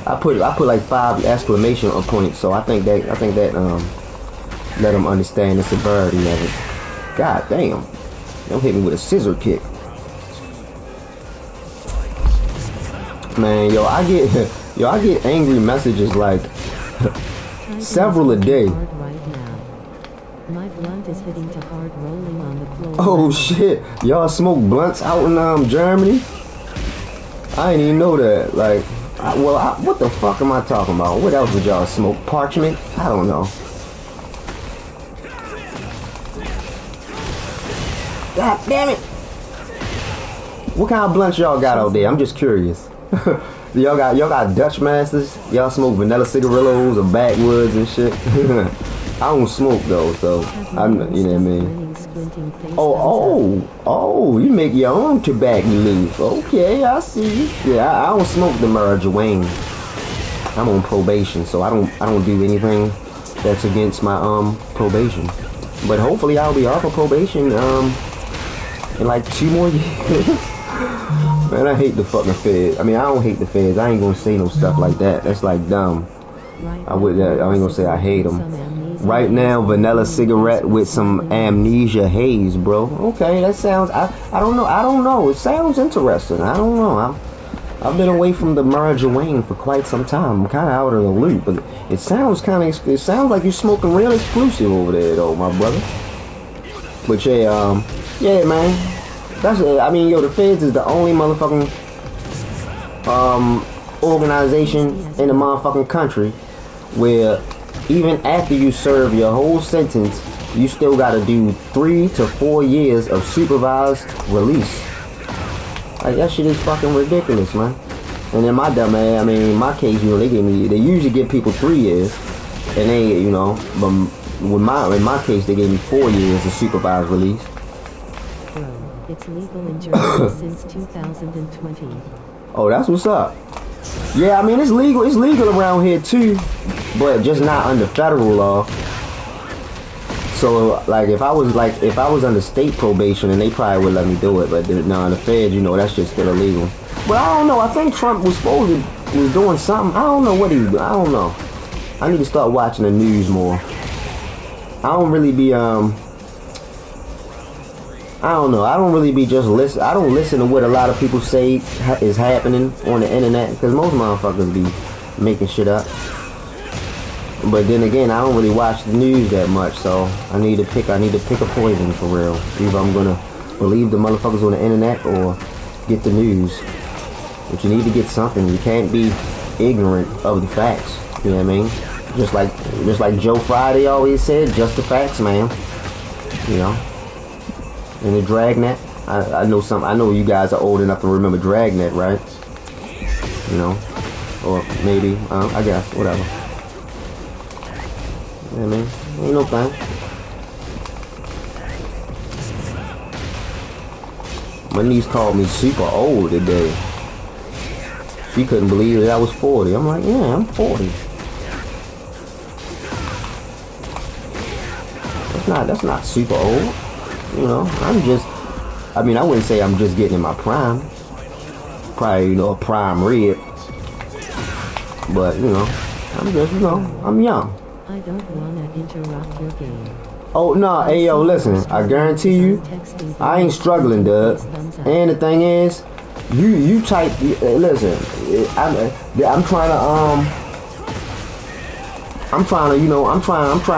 I put like 5 exclamation points, so I think that let him understand the severity of it. God damn. Don't hit me with a scissor kick. Man, I get angry messages like several a day. My blunt is hitting to hard, rolling on the floor. Oh shit, y'all smoke blunts out in Germany? I didn't even know that. Like, what the fuck am I talking about? What else would y'all smoke? Parchment? I don't know. God damn it! What kind of blunts y'all got out there? I'm just curious. y'all got Dutch Masters? Y'all smoke vanilla cigarillos or backwoods and shit? I don't smoke though, so I'm, you know what I mean. Oh, you make your own tobacco leaf. Okay, I see. Yeah, I don't smoke the marijuana. I'm on probation, so I don't do anything that's against my probation. But hopefully I'll be off of probation in like 2 more years. Man, I hate the fucking feds. I mean, I don't hate the feds. I ain't gonna say no stuff like that. That's like dumb. I ain't gonna say I hate them. Right now, vanilla cigarette with some amnesia haze, bro. Okay, that sounds. I don't know. It sounds interesting. I don't know. I've been away from the marijuana for quite some time. I'm kind of out of the loop, but it sounds like you're smoking real exclusive over there, though, my brother. But yeah, man. I mean, the feds is the only motherfucking organization in the motherfucking country where even after you serve your whole sentence, you still gotta do 3 to 4 years of supervised release. Like, that shit is fucking ridiculous, man. And in my dumb ass, I mean, in my case, they usually give people 3 years, and but in my case, they gave me 4 years of supervised release. It's legal in Germany since 2020. Oh, that's what's up. Yeah, I mean it's legal. It's legal around here too, but just not under federal law. So like if I was under state probation, and they probably would let me do it, but no, the feds, you know, that's just still illegal. But I don't know. I think Trump was was doing something. I don't know what he was doing. I don't know. I need to start watching the news more. I don't really be I don't know. I don't really be just listen. I don't listen to what a lot of people say is happening on the internet, because most motherfuckers be making shit up. But then again, I don't really watch the news that much, so I need to pick a poison for real. Either I'm gonna believe the motherfuckers on the internet or get the news. But you need to get something. You can't be ignorant of the facts. You know what I mean? Just like Joe Friday always said, just the facts, man. You know. And the Dragnet, I know you guys are old enough to remember Dragnet, right? You know, or maybe, I guess, whatever. Yeah, man, ain't no thing. My niece called me super old today. She couldn't believe that I was 40. I'm like, yeah, I'm 40. That's not super old. You know, I wouldn't say I'm just getting in my prime. Probably, you know, a prime rib. But, you know, I'm young. I don't wanna interrupt your game. Oh, no, hey, yo, listen, I guarantee you, I ain't struggling, Doug. And the thing is, you type, listen, I'm trying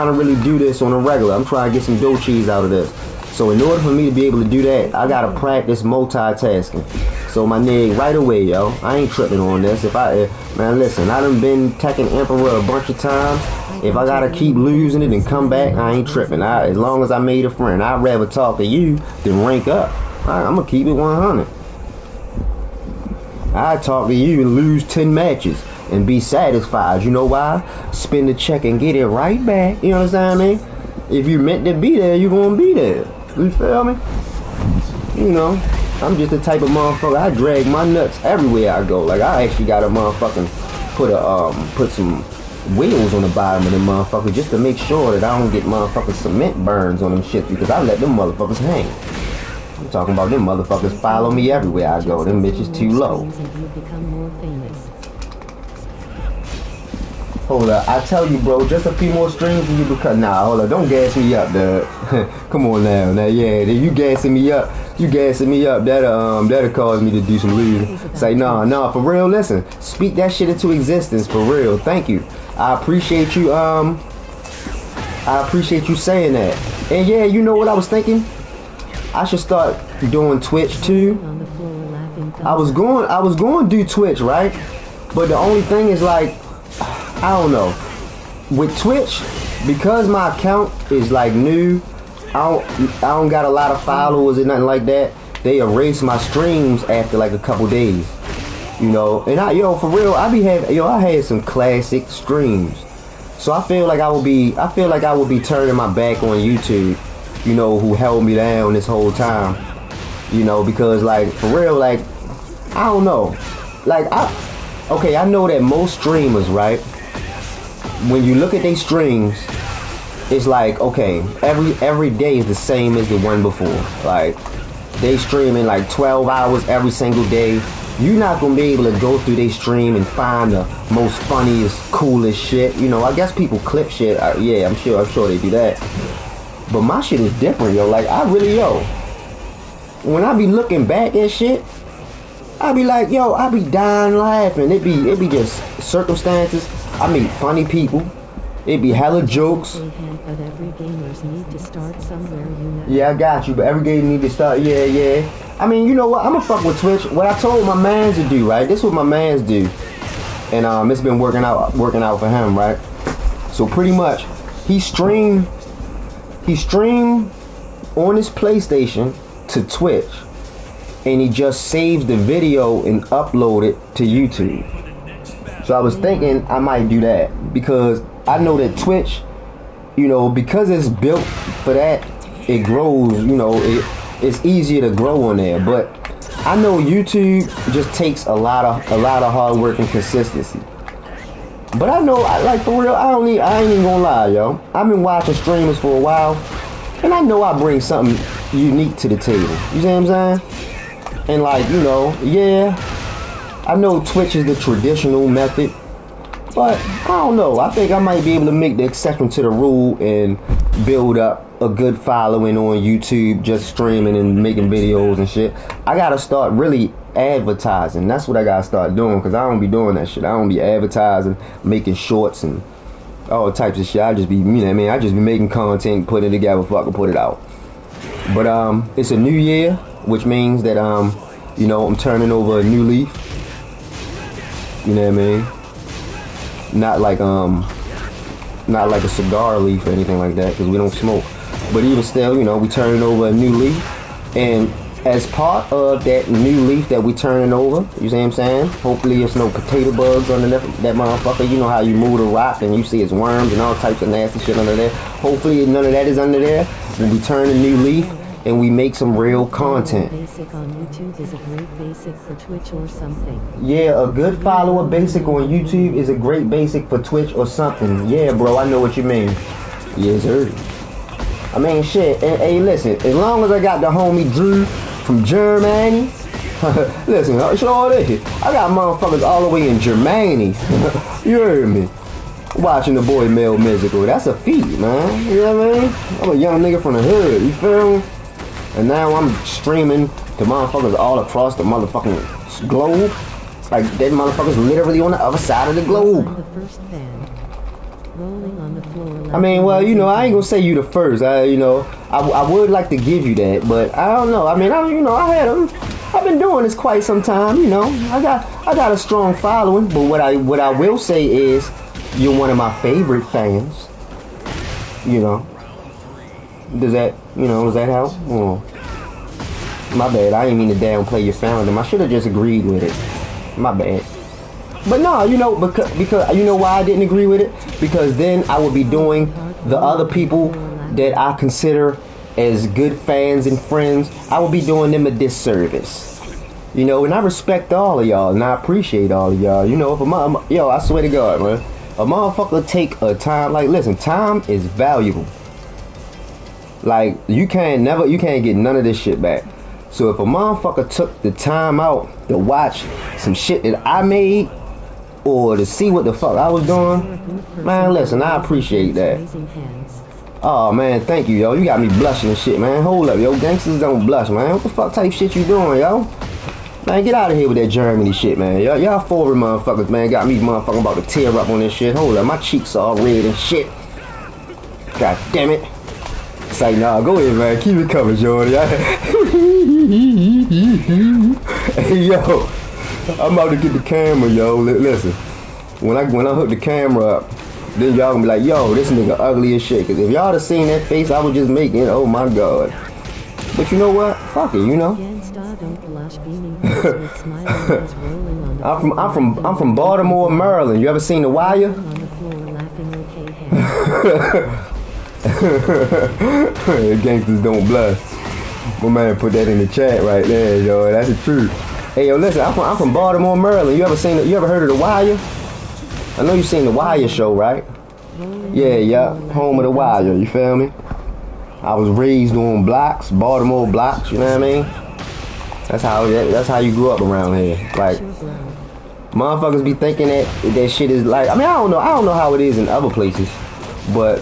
to really do this on a regular. I'm trying to get some dough cheese out of this. So in order for me to be able to do that, I gotta practice multitasking. So my nigga, right away, yo, I ain't tripping on this. Man, listen, I done been Tekken Emperor a bunch of times. If I gotta keep losing it and come back, I ain't tripping. As long as I made a friend, I'd rather talk to you than rank up. I'm gonna keep it 100. I'd talk to you and lose 10 matches and be satisfied. You know why? Spend the check and get it right back. You understand me? If you meant to be there, you gonna be there. You feel me? You know, I'm just the type of motherfucker. I drag my nuts everywhere I go. Like I actually got a motherfucking put some wheels on the bottom of them motherfuckers just to make sure that I don't get motherfucking cement burns on them shit, because I let them motherfuckers hang. I'm talking about them motherfuckers follow me everywhere I go. Them bitches too low. Hold up, I tell you, bro, just a few more streams and you become. Nah, hold up, don't gas me up, dude. Come on now, yeah, you gassing me up. That'll cause me to do some losing. Say, nah, for real. Listen, speak that shit into existence, for real. Thank you. I appreciate you. I appreciate you saying that. And yeah, you know what I was thinking? I should start doing Twitch too. I was going to do Twitch, right? But the only thing is, like, I don't know. With Twitch, because my account is like new, I don't got a lot of followers and nothing like that. They erase my streams after like a couple days, you know. And for real, I had some classic streams. So I feel like I would be turning my back on YouTube, you know, who held me down this whole time, you know, because like for real, like I don't know, like I know that most streamers, right? When you look at their streams, it's like, okay, every day is the same as the one before. Like, they streaming like 12 hours every single day. You're not gonna be able to go through their stream and find the most funniest, coolest shit. You know, I guess people clip shit. Yeah, I'm sure they do that. But my shit is different, yo. Like, when I be looking back at shit, I be like, yo, I be dying laughing. It be just circumstances. I meet funny people. It be hella jokes. But every gamers need to start somewhere, you know. Yeah, I got you. But every gamer need to start. Yeah. I mean, you know what? I'ma fuck with Twitch. What I told my mans to do, right? This is what my mans do, and it's been working out for him, right? So pretty much, he streamed on his PlayStation to Twitch, and he just saves the video and upload it to YouTube. So I was thinking I might do that, because I know that Twitch, you know, because it's built for that, it grows, you know, it's easier to grow on there. But I know YouTube just takes a lot of hard work and consistency. But I know, like for real, I ain't even gonna lie, yo. I've been watching streamers for a while, and I know I bring something unique to the table. You see what I'm saying? And like, you know, yeah, I know Twitch is the traditional method, but I don't know. I think I might be able to make the exception to the rule and build up a good following on YouTube, just streaming and making videos and shit. I gotta start really advertising. That's what I gotta start doing, because I don't be doing that shit. I don't be advertising, making shorts and all types of shit. I just be, you know what I mean? I just be making content, putting it together, fucking put it out. But it's a new year, which means that you know, I'm turning over a new leaf. You know what I mean? Not like a cigar leaf or anything like that, because we don't smoke. But even still, you know, we turning over a new leaf, and as part of that new leaf that we turning over, you see what I'm saying? Hopefully there's no potato bugs under that motherfucker. You know how you move the rock and you see it's worms and all types of nasty shit under there. Hopefully none of that is under there. When we turn a new leaf and we make some real content. Basic on YouTube is a great basic for Twitch or something. Yeah, a good follower basic on YouTube is a great basic for Twitch or something. Yeah, bro, I know what you mean. Yes, sir. I mean, shit. And, hey, listen, as long as I got the homie Drew from Germany, listen, sure this. I got motherfuckers all the way in Germany. You heard me? Watching the boy Mel Musical. That's a feat, man. You know what I mean? I'm a young nigga from the hood. You feel me? And now I'm streaming to motherfuckers all across the motherfucking globe. Like, that motherfuckers literally on the other side of the globe. I'm the first fan. Rolling on the floor. I mean, well, you know, I ain't gonna say you the first. You know, I would like to give you that, but I don't know. I mean, I've been doing this quite some time. You know, I got a strong following. But what I will say is, you're one of my favorite fans. You know, does that help? Oh, my bad. I didn't mean to downplay your fandom. I should have just agreed with it. My bad. But no, you know, because you know why I didn't agree with it? Because then I would be doing the other people that I consider as good fans and friends, I would be doing them a disservice. You know, and I respect all of y'all, and I appreciate all of y'all. You know, if yo, I swear to God, man, a motherfucker take a time, like, listen, time is valuable. Like, you can't get none of this shit back. So if a motherfucker took the time out to watch some shit that I made, or to see what the fuck I was doing, man, listen, I appreciate that. Oh, man, thank you, yo. You got me blushing and shit, man. Hold up, yo. Gangsters don't blush, man. What the fuck type shit you doing, yo? Man, get out of here with that Germany shit, man. Y'all forward motherfuckers, man, got me motherfucking about to tear up on this shit. Hold up, my cheeks are all red and shit. God damn it. It's like, nah, go ahead, man. Keep it covered, Jordy. Hey, yo. I'm about to get the camera, yo. Listen, when I hook the camera up, then y'all gonna be like, yo, this nigga ugly as shit. Cause if y'all have seen that face I was just making, oh my god. But you know what? Fuck it, you know. I'm from Baltimore, Maryland. You ever seen The Wire? Gangsters don't blush. My man put that in the chat right there, yo. That's the truth. Hey, yo, listen, I'm from Baltimore, Maryland. You ever heard of The Wire? I know you seen The Wire show, right? Yeah, home of The Wire, you feel me? I was raised on blocks, Baltimore blocks, you know what I mean? That's how you grew up around here. Like, motherfuckers be thinking that shit is like, I mean, I don't know how it is in other places, but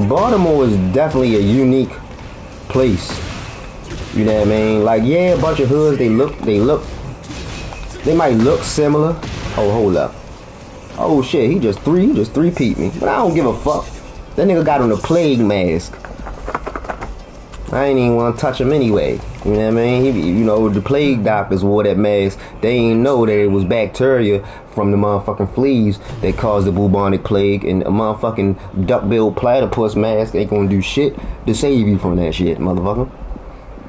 Baltimore is definitely a unique place. You know what I mean? Like, yeah, a bunch of hoods, they might look similar. Oh, hold up. Oh shit, he just three-peat me. But I don't give a fuck. That nigga got on a plague mask. I ain't even want to touch him anyway. You know what I mean? You know, the plague doctors wore that mask. They ain't know that it was bacteria from the motherfucking fleas that caused the bubonic plague. And a motherfucking duck-billed platypus mask ain't gonna do shit to save you from that shit, motherfucker.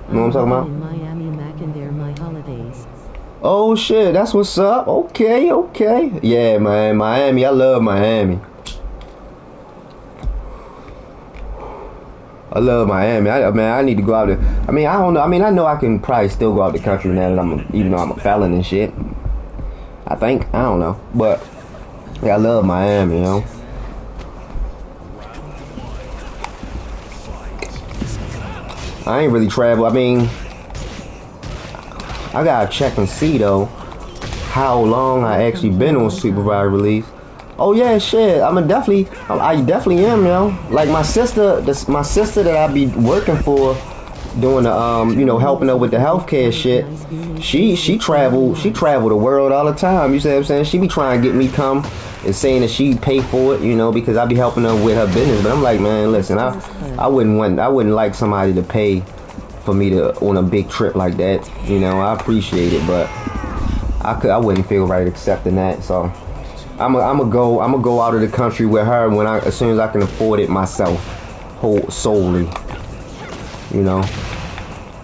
You know what I'm talking about? In Miami, Mac, and they're my holidays. Oh shit, that's what's up. Okay. Yeah, man, Miami. I love Miami. I love Miami. I need to go out there. I mean, I don't know. I mean, I know I can probably still go out the country now that even though I'm a felon and shit. I think. I don't know. But, yeah, I love Miami, you know. I ain't really travel. I mean, I gotta check and see, though, how long I actually been on supervised release. Oh yeah, shit. I definitely am, yo. Like my sister that I be working for, doing the you know, helping her with the healthcare shit. She travel the world all the time. You see what I'm saying? She be trying to get me come and saying that she pay for it, you know, because I be helping her with her business. But I'm like, man, listen, I wouldn't like somebody to pay for me to on a big trip like that. You know, I appreciate it, but I wouldn't feel right accepting that. So I'm gonna go out of the country with her as soon as I can afford it myself, solely. You know,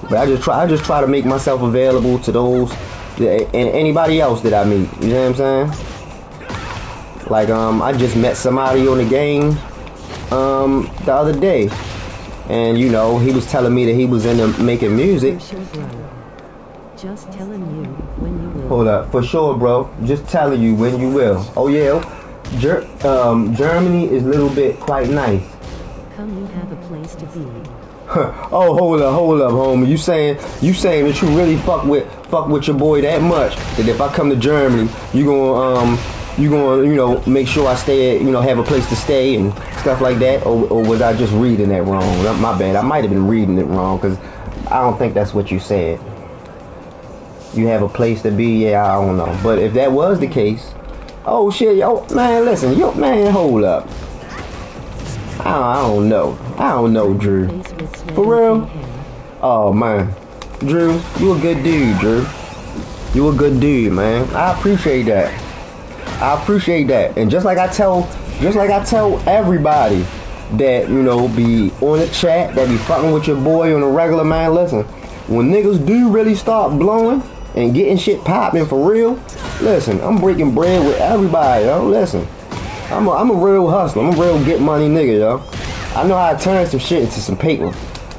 but I just try to make myself available to those and anybody else that I meet. You know what I'm saying? Like I just met somebody on the game the other day, and you know, he was telling me that he was into making music. Just telling you when you will. Hold up, for sure, bro. Just telling you when you will. Oh yeah, Germany is a little bit quite nice. Come, you have a place to be. Oh, hold up, homie. You saying that you really fuck with your boy that much that if I come to Germany, you gonna you know, make sure I stay, you know, have a place to stay and stuff like that, or was I just reading that wrong? My bad. I might have been reading it wrong because I don't think that's what you said. You have a place to be, yeah, I don't know. But if that was the case, oh shit, yo, man, listen, yo, man, hold up. I don't know, Drew. For real? Oh man, Drew, you a good dude, Drew. You a good dude, man. I appreciate that. And just like I tell everybody that, you know, be on the chat, that be fucking with your boy on a regular, man, listen, when niggas do really start blowing and getting shit popping for real, listen, I'm breaking bread with everybody, yo. Listen, I'm a real hustler. I'm a real get money nigga, yo. I know how to turn some shit into some paper.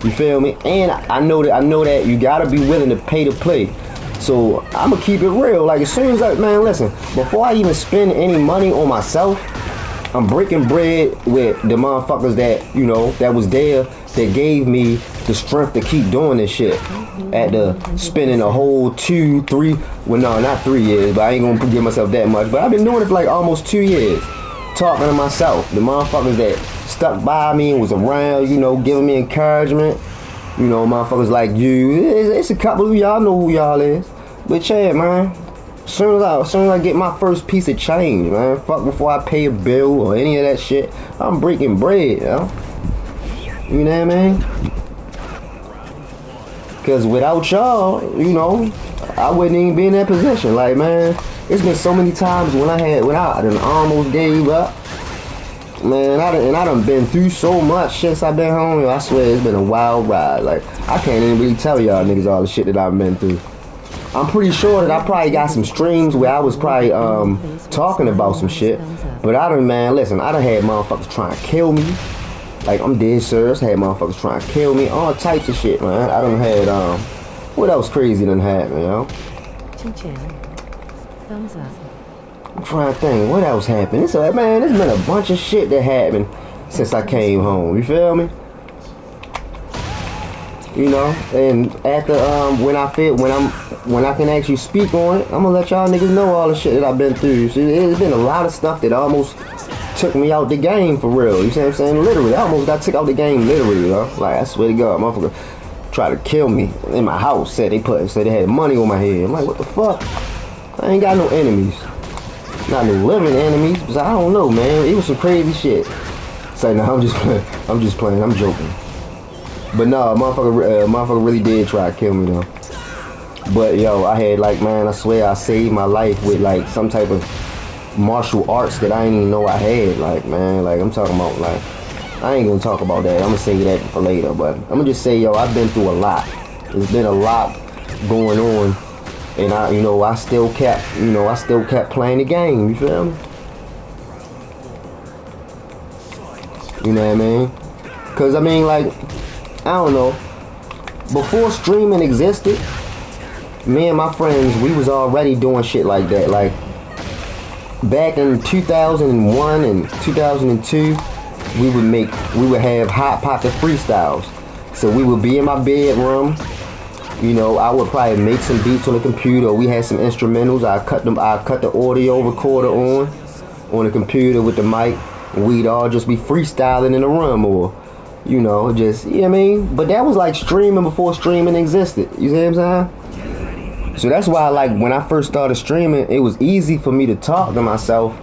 You feel me? And I know that you gotta be willing to pay to play. So I'ma keep it real. Like as soon as man, listen, before I even spend any money on myself, I'm breaking bread with the motherfuckers that, you know, that was there, that gave me the strength to keep doing this shit. After spending a whole 2, 3, well no, not 3 years, but I ain't gonna give myself that much. But I've been doing it for like almost 2 years. Talking to myself. The motherfuckers that stuck by me and was around, you know, giving me encouragement. You know, motherfuckers like you. It's a couple of y'all know who y'all is. But yeah, man. As soon as I get my first piece of change, man, fuck before I pay a bill or any of that shit, I'm breaking bread, yo. You know what I mean? Cause without y'all, you know, I wouldn't even be in that position. Like, man, it's been so many times when I done almost gave up. Man, I done been through so much since I've been home. I swear it's been a wild ride. Like, I can't even really tell y'all niggas all the shit that I've been through. I'm pretty sure that I probably got some streams where I was probably talking about some shit. But I done had motherfuckers trying to kill me. Like, I'm dead serious. I had motherfuckers trying to kill me. All types of shit, man. I done had, what else crazy done happened, yo? Thumbs up. I'm trying to think, what else happened? Man, there's been a bunch of shit that happened since I came home. You feel me? You know, and after when I can actually speak on it, I'm gonna let y'all niggas know all the shit that I've been through. See, there's been a lot of stuff that almost took me out the game for real. You see what I'm saying? Literally, I almost got took out the game literally, you know? Like, I swear to God, motherfucker tried to kill me in my house. Said they had money on my head. I'm like, what the fuck? I ain't got no enemies. Not no living enemies, but I don't know, man. It was some crazy shit. Say, no, I'm just playing. I'm joking. But no, motherfucker really did try to kill me though. But yo, I had like, man, I swear I saved my life with like some type of martial arts that I didn't even know I had. Like, man, like I'm talking about, like, I ain't gonna talk about that. I'm gonna save that for later. But I'm gonna just say, yo, I've been through a lot. There's been a lot going on, and I still kept playing the game. You feel me? You know what I mean? Cause I mean, like, I don't know. Before streaming existed, me and my friends, we was already doing shit like that. Like, back in 2001 and 2002, we would have Hot Pocket freestyles. So we would be in my bedroom. You know, I would probably make some beats on the computer. We had some instrumentals. I cut the audio recorder on the computer with the mic. We'd all just be freestyling in the room, or, you know, just, you know what I mean? But that was like streaming before streaming existed. You see what I'm saying? So that's why, like, when I first started streaming, it was easy for me to talk to myself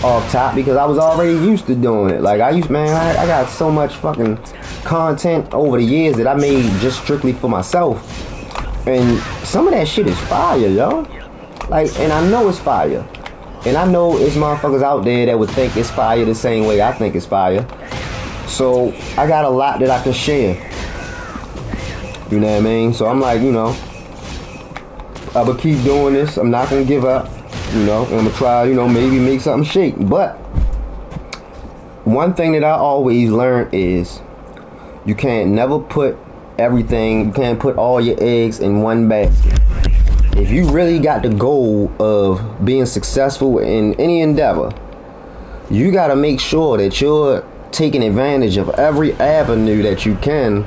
off top because I was already used to doing it. Like, I got so much fucking content over the years that I made just strictly for myself. And some of that shit is fire, yo. Like, and I know it's fire. And I know it's motherfuckers out there that would think it's fire the same way I think it's fire. So I got a lot that I can share. You know what I mean? So I'm like, you know, I'm gonna keep doing this. I'm not gonna give up. You know, I'm gonna try, you know, maybe make something shake. But one thing that I always learned is you can't never put everything, you can't put all your eggs in one basket. If you really got the goal of being successful in any endeavor, you gotta make sure that you're taking advantage of every avenue that you can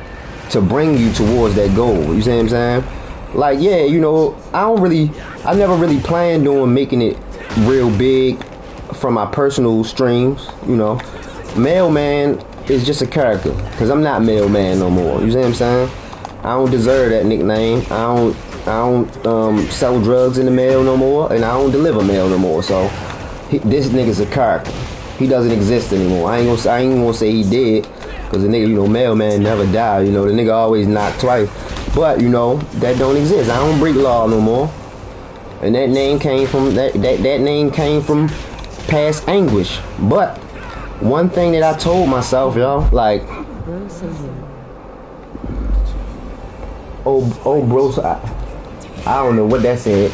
to bring you towards that goal. You see what I'm saying? Like, yeah, you know, I never really planned on making it real big from my personal streams, you know. Mailman is just a character, because I'm not Mailman no more. You see what I'm saying? I don't deserve that nickname. I don't sell drugs in the mail no more, and I don't deliver mail no more. So this nigga's a character. He doesn't exist anymore. I ain't gonna say he did, because the nigga, you know, Mailman never died. You know, the nigga always knocked twice. But, you know, that don't exist. I don't break law no more. And that name came from that name came from past anguish. But one thing that I told myself, y'all, like, bro, so I don't know what that said.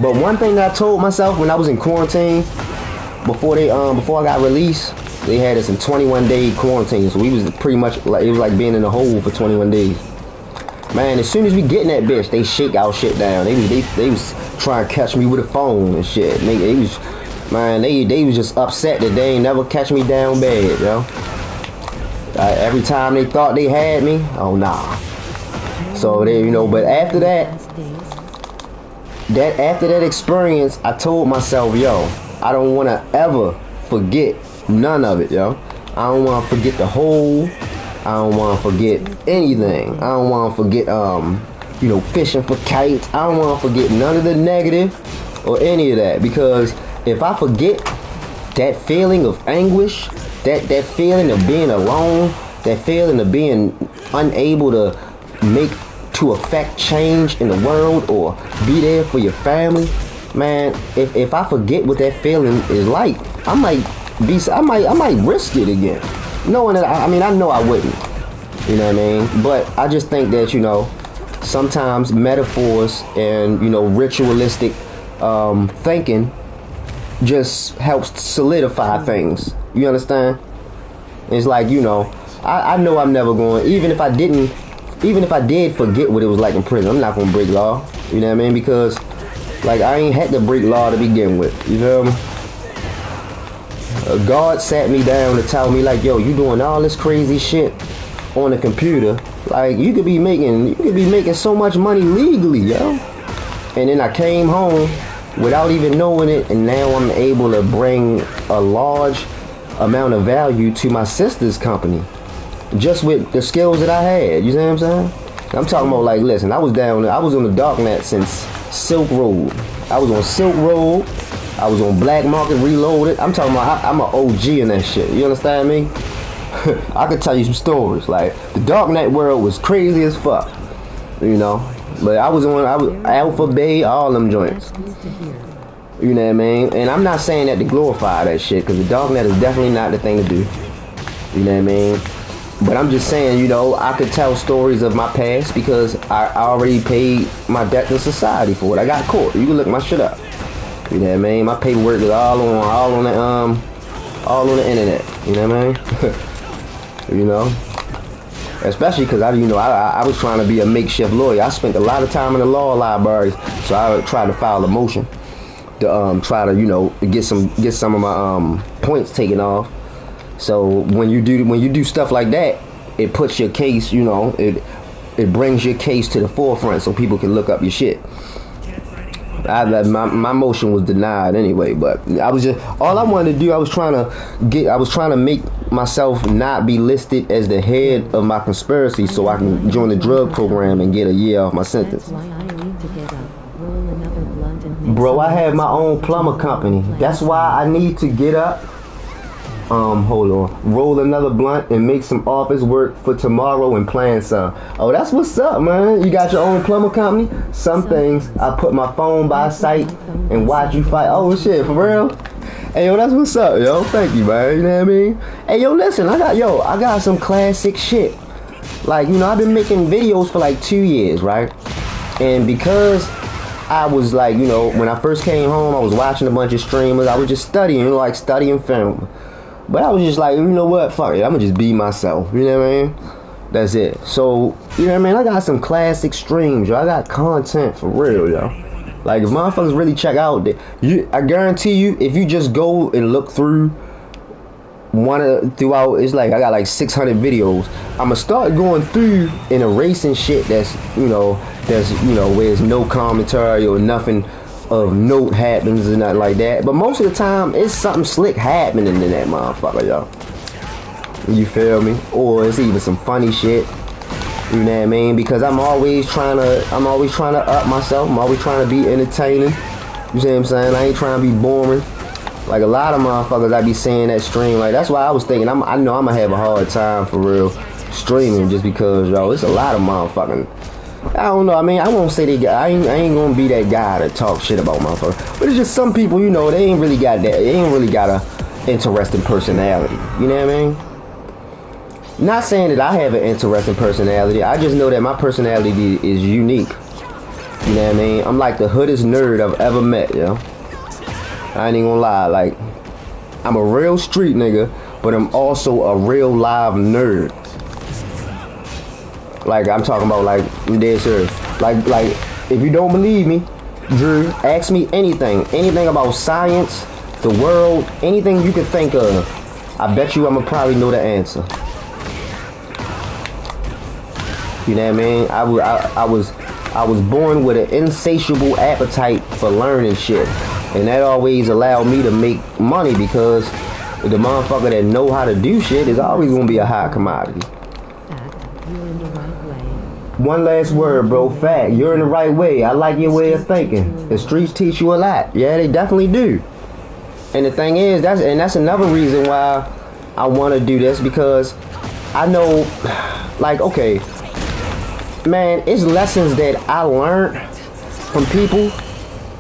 But one thing that I told myself when I was in quarantine, before I got released, they had us in 21-day quarantine. So we was pretty much like, it was like being in a hole for 21 days. Man, as soon as we get in that bitch, they shake our shit down. They was trying to catch me with a phone and shit. They was just upset that they ain't never catch me down bad, yo. Every time they thought they had me, oh nah. So they, you know, but after that experience, I told myself, yo, I don't want to ever forget none of it, yo. I don't want to forget the whole. I don't want to forget anything. I don't want to forget, you know, fishing for kites. I don't want to forget none of the negative or any of that. Because if I forget that feeling of anguish, that feeling of being alone, that feeling of being unable to affect change in the world or be there for your family, man, if I forget what that feeling is like, I might risk it again. Knowing that, I mean, I know I wouldn't, you know what I mean? But I just think that, you know, sometimes metaphors and, you know, ritualistic thinking just helps solidify things. You understand? It's like, you know, I know I'm never going, even if I did forget what it was like in prison, I'm not going to break law. You know what I mean? Because, like, I ain't had to break law to begin with. You feel me? God sat me down to tell me, like, yo, you doing all this crazy shit on the computer. Like, you could be making so much money legally, yo. And then I came home without even knowing it, and now I'm able to bring a large amount of value to my sister's company just with the skills that I had. You see what I'm saying? I'm talking about, like, listen, I was on the dark net since Silk Road. I was on Silk Road. I was on Black Market Reloaded. I'm talking about, I'm an OG in that shit. You understand me? I could tell you some stories. Like, the dark net world was crazy as fuck. You know? But I was Alpha Bay, all them joints. You know what I mean? And I'm not saying that to glorify that shit, because the dark net is definitely not the thing to do. You know what I mean? But I'm just saying, you know, I could tell stories of my past because I already paid my debt to society for it. I got caught. You can look my shit up. You know what I mean? My paperwork is all on the internet. You know what I mean? You know? Especially because I was trying to be a makeshift lawyer. I spent a lot of time in the law library, so I would try to file a motion to try to get some of my points taken off. So when you do stuff like that, it puts your case, it brings your case to the forefront so people can look up your shit. My motion was denied anyway, but all I wanted to do. I was trying to make myself not be listed as the head of my conspiracy, so I can join the drug program and get a year off my sentence. That's why I need to get up, roll another blunt and make Bro, I some have my own plans plumber company. That's why I need to get up. Hold on. Roll another blunt and make some office work for tomorrow and plan some. Oh, that's what's up, man. You got your own plumber company? Some things I put my phone by sight and watch you fight. Oh shit, for real? Hey yo, that's what's up, yo. Thank you, man. You know what I mean? Hey yo, listen, I got some classic shit. Like, I've been making videos for like 2 years, right? And because I was like, when I first came home, I was watching a bunch of streamers. I was just studying, like studying film. But I was just like, you know what? Fuck it. I'm going to just be myself. You know what I mean? That's it. So, you know what I mean? I got some classic streams, yo. I got content for real, yo. Like, if motherfuckers really check out, I guarantee you, if you just go and look through throughout, it's like, I got like 600 videos. I'm going to start going through and erasing shit that's, where there's no commentary or nothing of note happens and nothing like that. But most of the time, it's something slick happening in that motherfucker, y'all. You feel me? Or it's even some funny shit. You know what I mean? Because I'm always trying to up myself. I'm always trying to be entertaining. You see what I'm saying? I ain't trying to be boring. Like a lot of motherfuckers I be seeing that stream. Like that's why I was thinking I know I'm gonna have a hard time for real streaming, just because it's a lot of motherfucking. I don't know. I mean, I won't say I ain't gonna be that guy to talk shit about motherfuckers. But it's just some people, they ain't really got that. They ain't really got a interesting personality. You know what I mean? Not saying that I have an interesting personality. I just know that my personality is unique. You know what I mean? I'm like the hoodest nerd I've ever met, yo. I ain't even gonna lie. Like, I'm a real street nigga, but I'm also a real live nerd. Like, I'm talking about, like, I'm dead serious. Like, if you don't believe me, Drew, ask me anything about science, the world, anything you can think of. I bet you I'ma probably know the answer. You know what I mean? I was born with an insatiable appetite for learning shit, and that always allowed me to make money, because the motherfucker that know how to do shit is always gonna be a hot commodity. You're in the right way. One last word, bro. Fact. You're in the right way. I like your way of thinking. The streets teach you a lot. Yeah, they definitely do. And the thing is, that's another reason why I want to do this, because I know, like, okay, man, it's lessons that I learned from people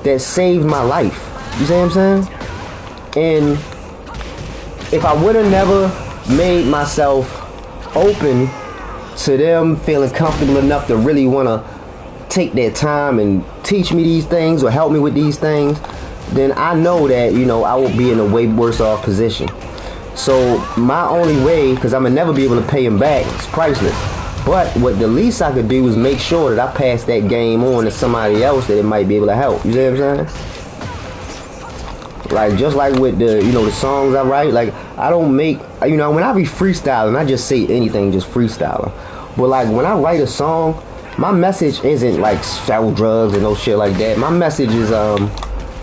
that saved my life. You see what I'm saying? And if I would have never made myself open to them feeling comfortable enough to really want to take their time and teach me these things or help me with these things, then I know that, I will be in a way worse off position. So my only way, because I'm going to never be able to pay them back, it's priceless. But what the least I could do is make sure that I pass that game on to somebody else that it might be able to help. You see what I'm saying? Like, just like with the, the songs I write, like, I don't make, when I be freestyling, I just say anything, just freestyling. But, like, when I write a song, my message isn't, like, sell drugs and no shit like that. My message is,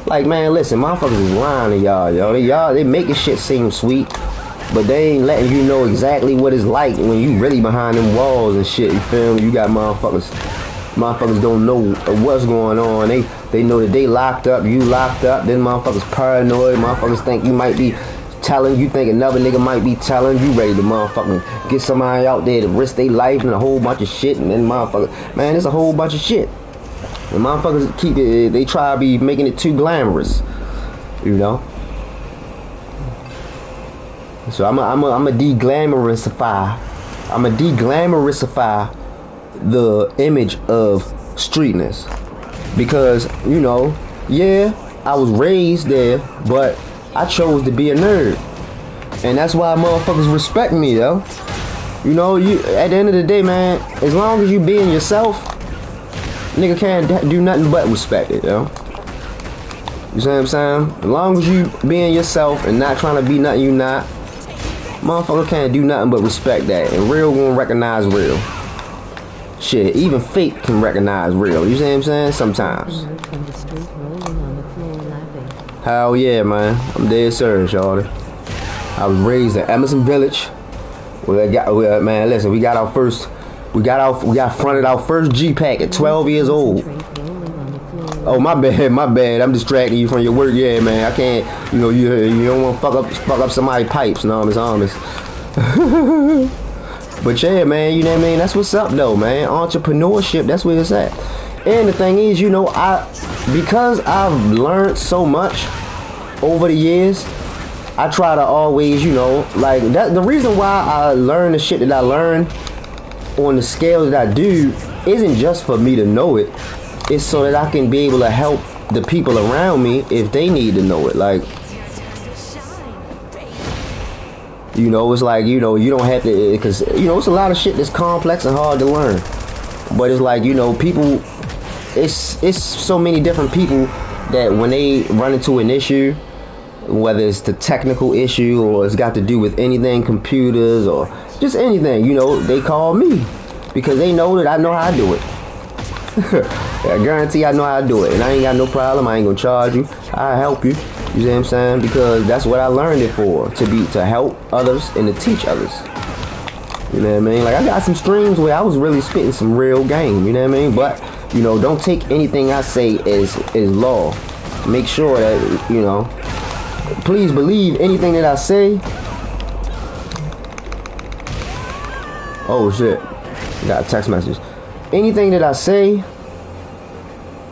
like, man, listen, motherfuckers is lying to y'all, yo. They making shit seem sweet, but they ain't letting you know exactly what it's like when you really behind them walls and shit, you feel me? You got motherfuckers don't know what's going on. They know that they locked up, you locked up, then motherfuckers paranoid, motherfuckers think you might be telling, you think another nigga might be telling, you ready to motherfucking get somebody out there to risk their life and a whole bunch of shit, and then motherfuckers, man, it's a whole bunch of shit. And motherfuckers keep it, they try to be making it too glamorous, So I'm a de-glamourify. I'm a de-glamourify the image of streetness, because yeah, I was raised there, but I chose to be a nerd, and that's why motherfuckers respect me, yo. You know, you at the end of the day, man, as long as you being yourself, nigga can't do nothing but respect it, yo. You see what I'm saying? As long as you being yourself and not trying to be nothing you not, motherfucker can't do nothing but respect that. And real gonna recognize real. Shit, even fake can recognize real. You see what I'm saying? Sometimes. Hell yeah, man. I'm dead serious, y'all. I was raised in Emerson Village. Man, listen, we got fronted our first G-Pack at 12 years old. Oh, my bad. I'm distracting you from your work. Yeah, man. I can't, you know, you don't want to fuck up somebody's pipes. No, I'm honest. But yeah, man, you know what I mean? That's what's up, though, man. Entrepreneurship, that's where it's at. And the thing is, you know, because I've learned so much over the years, I try to always, you know, like, that. The reason why I learn the shit that I learn on the scale that I do isn't just for me to know it. It's so that I can be able to help the people around me if they need to know it. Like, you know, it's like, you know, you don't have to, because, you know, it's a lot of shit that's complex and hard to learn. But it's like, you know, people, it's so many different people that when they run into an issue, whether it's the technical issue or it's got to do with anything, computers or just anything, you know, they call me because they know that I know how to do it. I guarantee I know how to do it, and I ain't got no problem. I ain't gonna charge you. I'll help you. You see what I'm saying? Because that's what I learned it for, to help others and to teach others. You know what I mean? Like, I got some streams where I was really spitting some real game. You know what I mean? But, you know, don't take anything I say as law. Make sure that, you know, please believe anything that I say. Oh shit, got a text message. Anything that I say,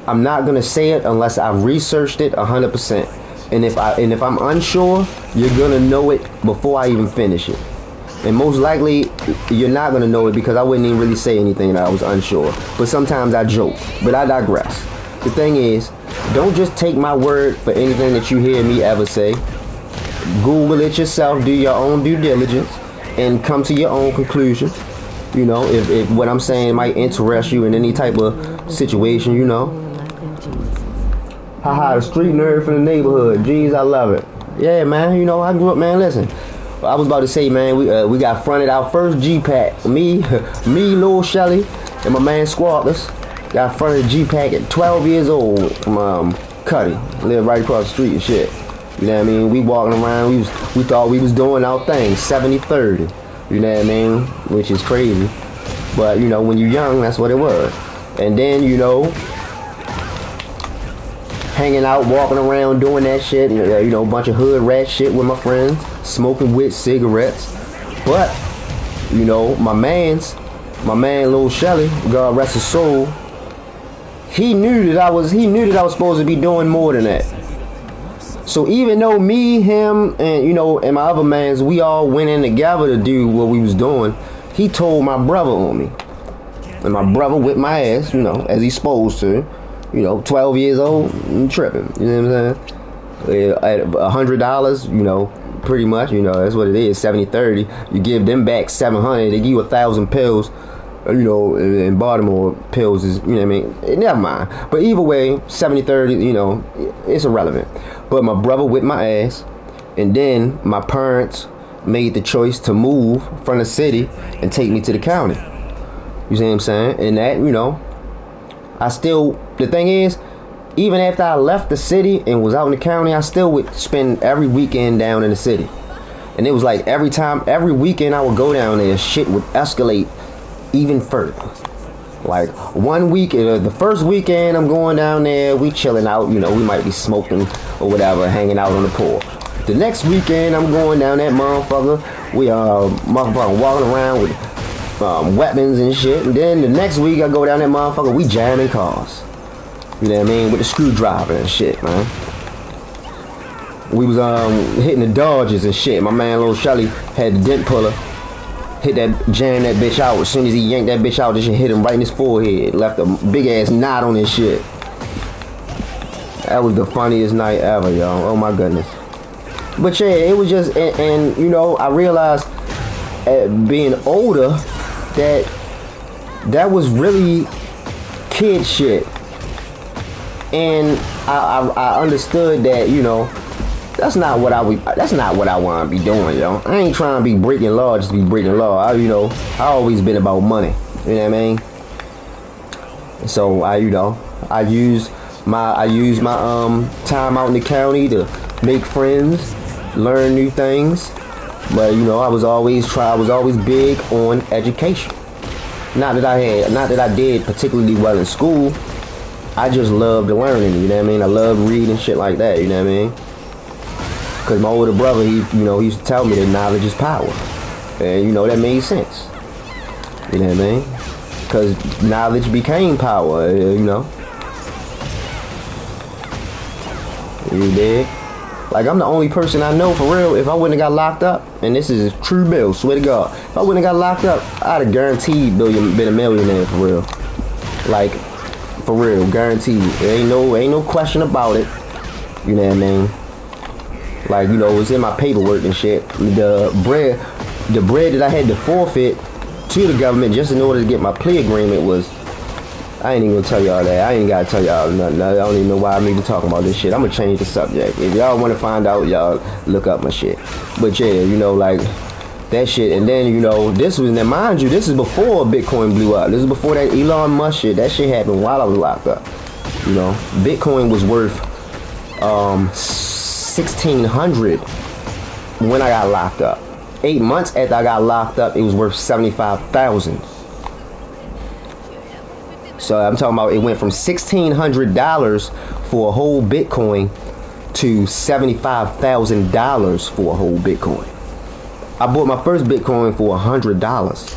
I'm not gonna say it unless I researched it 100%. And if I'm unsure, you're gonna know it before I even finish it. And most likely, you're not gonna know it because I wouldn't even really say anything that I was unsure. But sometimes I joke. But I digress. The thing is, don't just take my word for anything that you hear me ever say. Google it yourself, do your own due diligence, and come to your own conclusion. You know, if what I'm saying might interest you in any type of situation, you know. Haha, the street nerd from the neighborhood. Jeez, I love it. Yeah, man, you know, I grew up, man, listen. I was about to say, man, we got fronted our first G-Pack. Me, Lil Shelly, and my man Squawkers got fronted a G-Pack at 12 years old from Cuddy. Lived right across the street and shit. You know what I mean? We walking around, we thought we was doing our thing, 70-30. You know what I mean? Which is crazy. But, you know, when you're young, that's what it was. And then, you know, hanging out, walking around, doing that shit. You know, a bunch of hood rat shit with my friends. Smoking with cigarettes. But, you know, my man, Lil Shelly, God rest his soul, he knew that I was supposed to be doing more than that. So even though me, him, and, you know, and my other mans, we all went in together to do what we was doing, he told my brother on me. And my brother whipped my ass, you know, as he's supposed to. You know, 12 years old, I'm tripping. You know what I'm saying? At $100, you know, pretty much, you know, that's what it is, 70-30. You give them back 700, they give you 1,000 pills. You know, in Baltimore, pills is, you know what I mean? Never mind. But either way, 70-30, you know, it's irrelevant. But my brother whipped my ass. And then my parents made the choice to move from the city and take me to the county. You see what I'm saying? And that, you know, the thing is, even after I left the city and was out in the county, I still would spend every weekend down in the city. And it was like every weekend I would go down there, shit would escalate even further. Like one week, the first weekend I'm going down there, we chilling out, you know, we might be smoking or whatever, hanging out on the pool. The next weekend I'm going down that motherfucker, we motherfucker walking around with weapons and shit. And then the next week I go down that motherfucker, we jamming cars. You know what I mean? With the screwdriver and shit, man. We was hitting the Dodges and shit. My man Lil Shelly had the dent puller. Jam that bitch out. As soon as he yanked that bitch out, this shit hit him right in his forehead. Left a big ass knot on his shit. That was the funniest night ever, y'all. Oh my goodness. But yeah, it was just, and you know, I realized at being older that was really kid shit, and I understood that, you know, that's not what I want to be doing, yo. I ain't trying to be breaking law just to be breaking law. I always been about money. You know what I mean? So I use my time out in the county to make friends, learn new things. But you know, I was always big on education. Not that I did particularly well in school. I just loved learning, you know what I mean? I loved reading shit like that, you know what I mean? Because my older brother, he used to tell me that knowledge is power. And, you know, that made sense. You know what I mean? Because knowledge became power, you know? You dig? Like, I'm the only person I know, for real, if I wouldn't have got locked up, and this is a true bill, swear to God, if I wouldn't have got locked up, I'd have guaranteed been a millionaire, for real. Like, for real, guaranteed. There ain't no question about it. You know what I mean? Like, you know, it's in my paperwork and shit. The bread that I had to forfeit to the government just in order to get my plea agreement was, I ain't even gonna tell y'all that. I ain't gotta tell y'all nothing. I don't even know why I'm even talking about this shit. I'm gonna change the subject. If y'all wanna find out, y'all look up my shit. But yeah, you know, like, that shit. And then, you know, now mind you, this is before Bitcoin blew up. This is before that Elon Musk shit. That shit happened while I was locked up. You know, Bitcoin was worth $1,600 when I got locked up. 8 months after I got locked up, it was worth $75,000. So I'm talking about, it went from $1,600 for a whole Bitcoin to $75,000 for a whole Bitcoin. I bought my first Bitcoin for $100.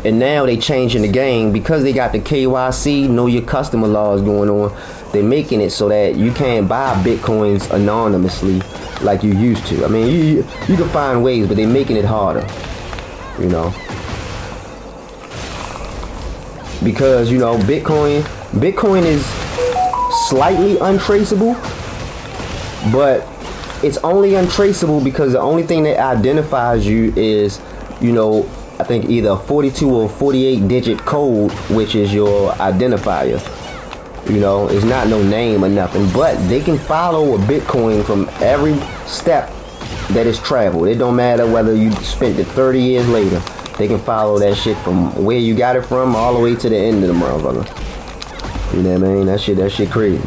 And now they changing the game because they got the KYC, know your customer laws going on. They're making it so that you can't buy Bitcoins anonymously like you used to. I mean, you can find ways, but they're making it harder, you know. Because, you know, Bitcoin is slightly untraceable, but it's only untraceable because the only thing that identifies you is, you know, I think either a 42 or 48 digit code, which is your identifier. You know, it's not no name or nothing, but they can follow a Bitcoin from every step that it's traveled. It don't matter whether you spent it 30 years later. They can follow that shit from where you got it from all the way to the end of the motherfucker. You know what I mean? That shit crazy.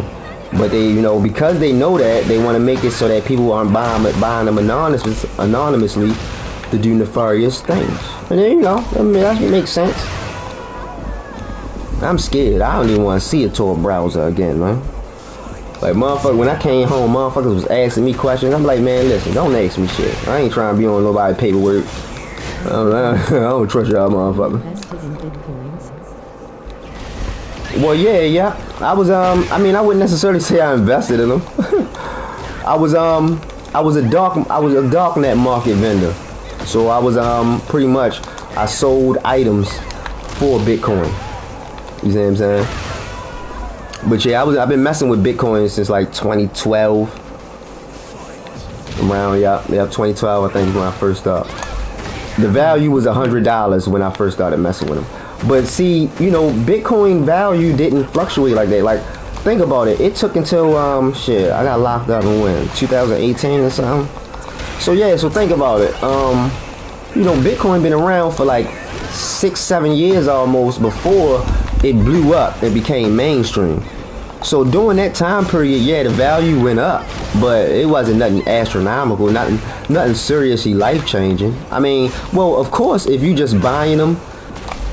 But they, you know, because they know that, they want to make it so that people aren't buying them anonymously to do nefarious things. And then, you know, I mean, that makes sense. I'm scared. I don't even want to see a Tor browser again, man. Like, motherfucker, when I came home, motherfuckers was asking me questions. I'm like, man, listen, don't ask me shit. I ain't trying to be on nobody's paperwork. I don't trust y'all, motherfucker. Invested in Bitcoins. Well, yeah. I was, I mean, I wouldn't necessarily say I invested in them. I was a darknet market vendor. So I was, pretty much, I sold items for Bitcoin. You see what I'm saying? But yeah, I've been messing with Bitcoin since like 2012. Around, 2012, I think is when I first started. The value was $100 when I first started messing with them. But see, you know, Bitcoin value didn't fluctuate like that. Like, think about it. It took until, I got locked up in when? 2018 or something? So yeah, so think about it. You know, Bitcoin been around for like 6-7 years almost before it blew up and became mainstream. So during that time period, yeah, the value went up, but it wasn't nothing astronomical, nothing seriously life-changing. I mean, well, of course, if you just buying them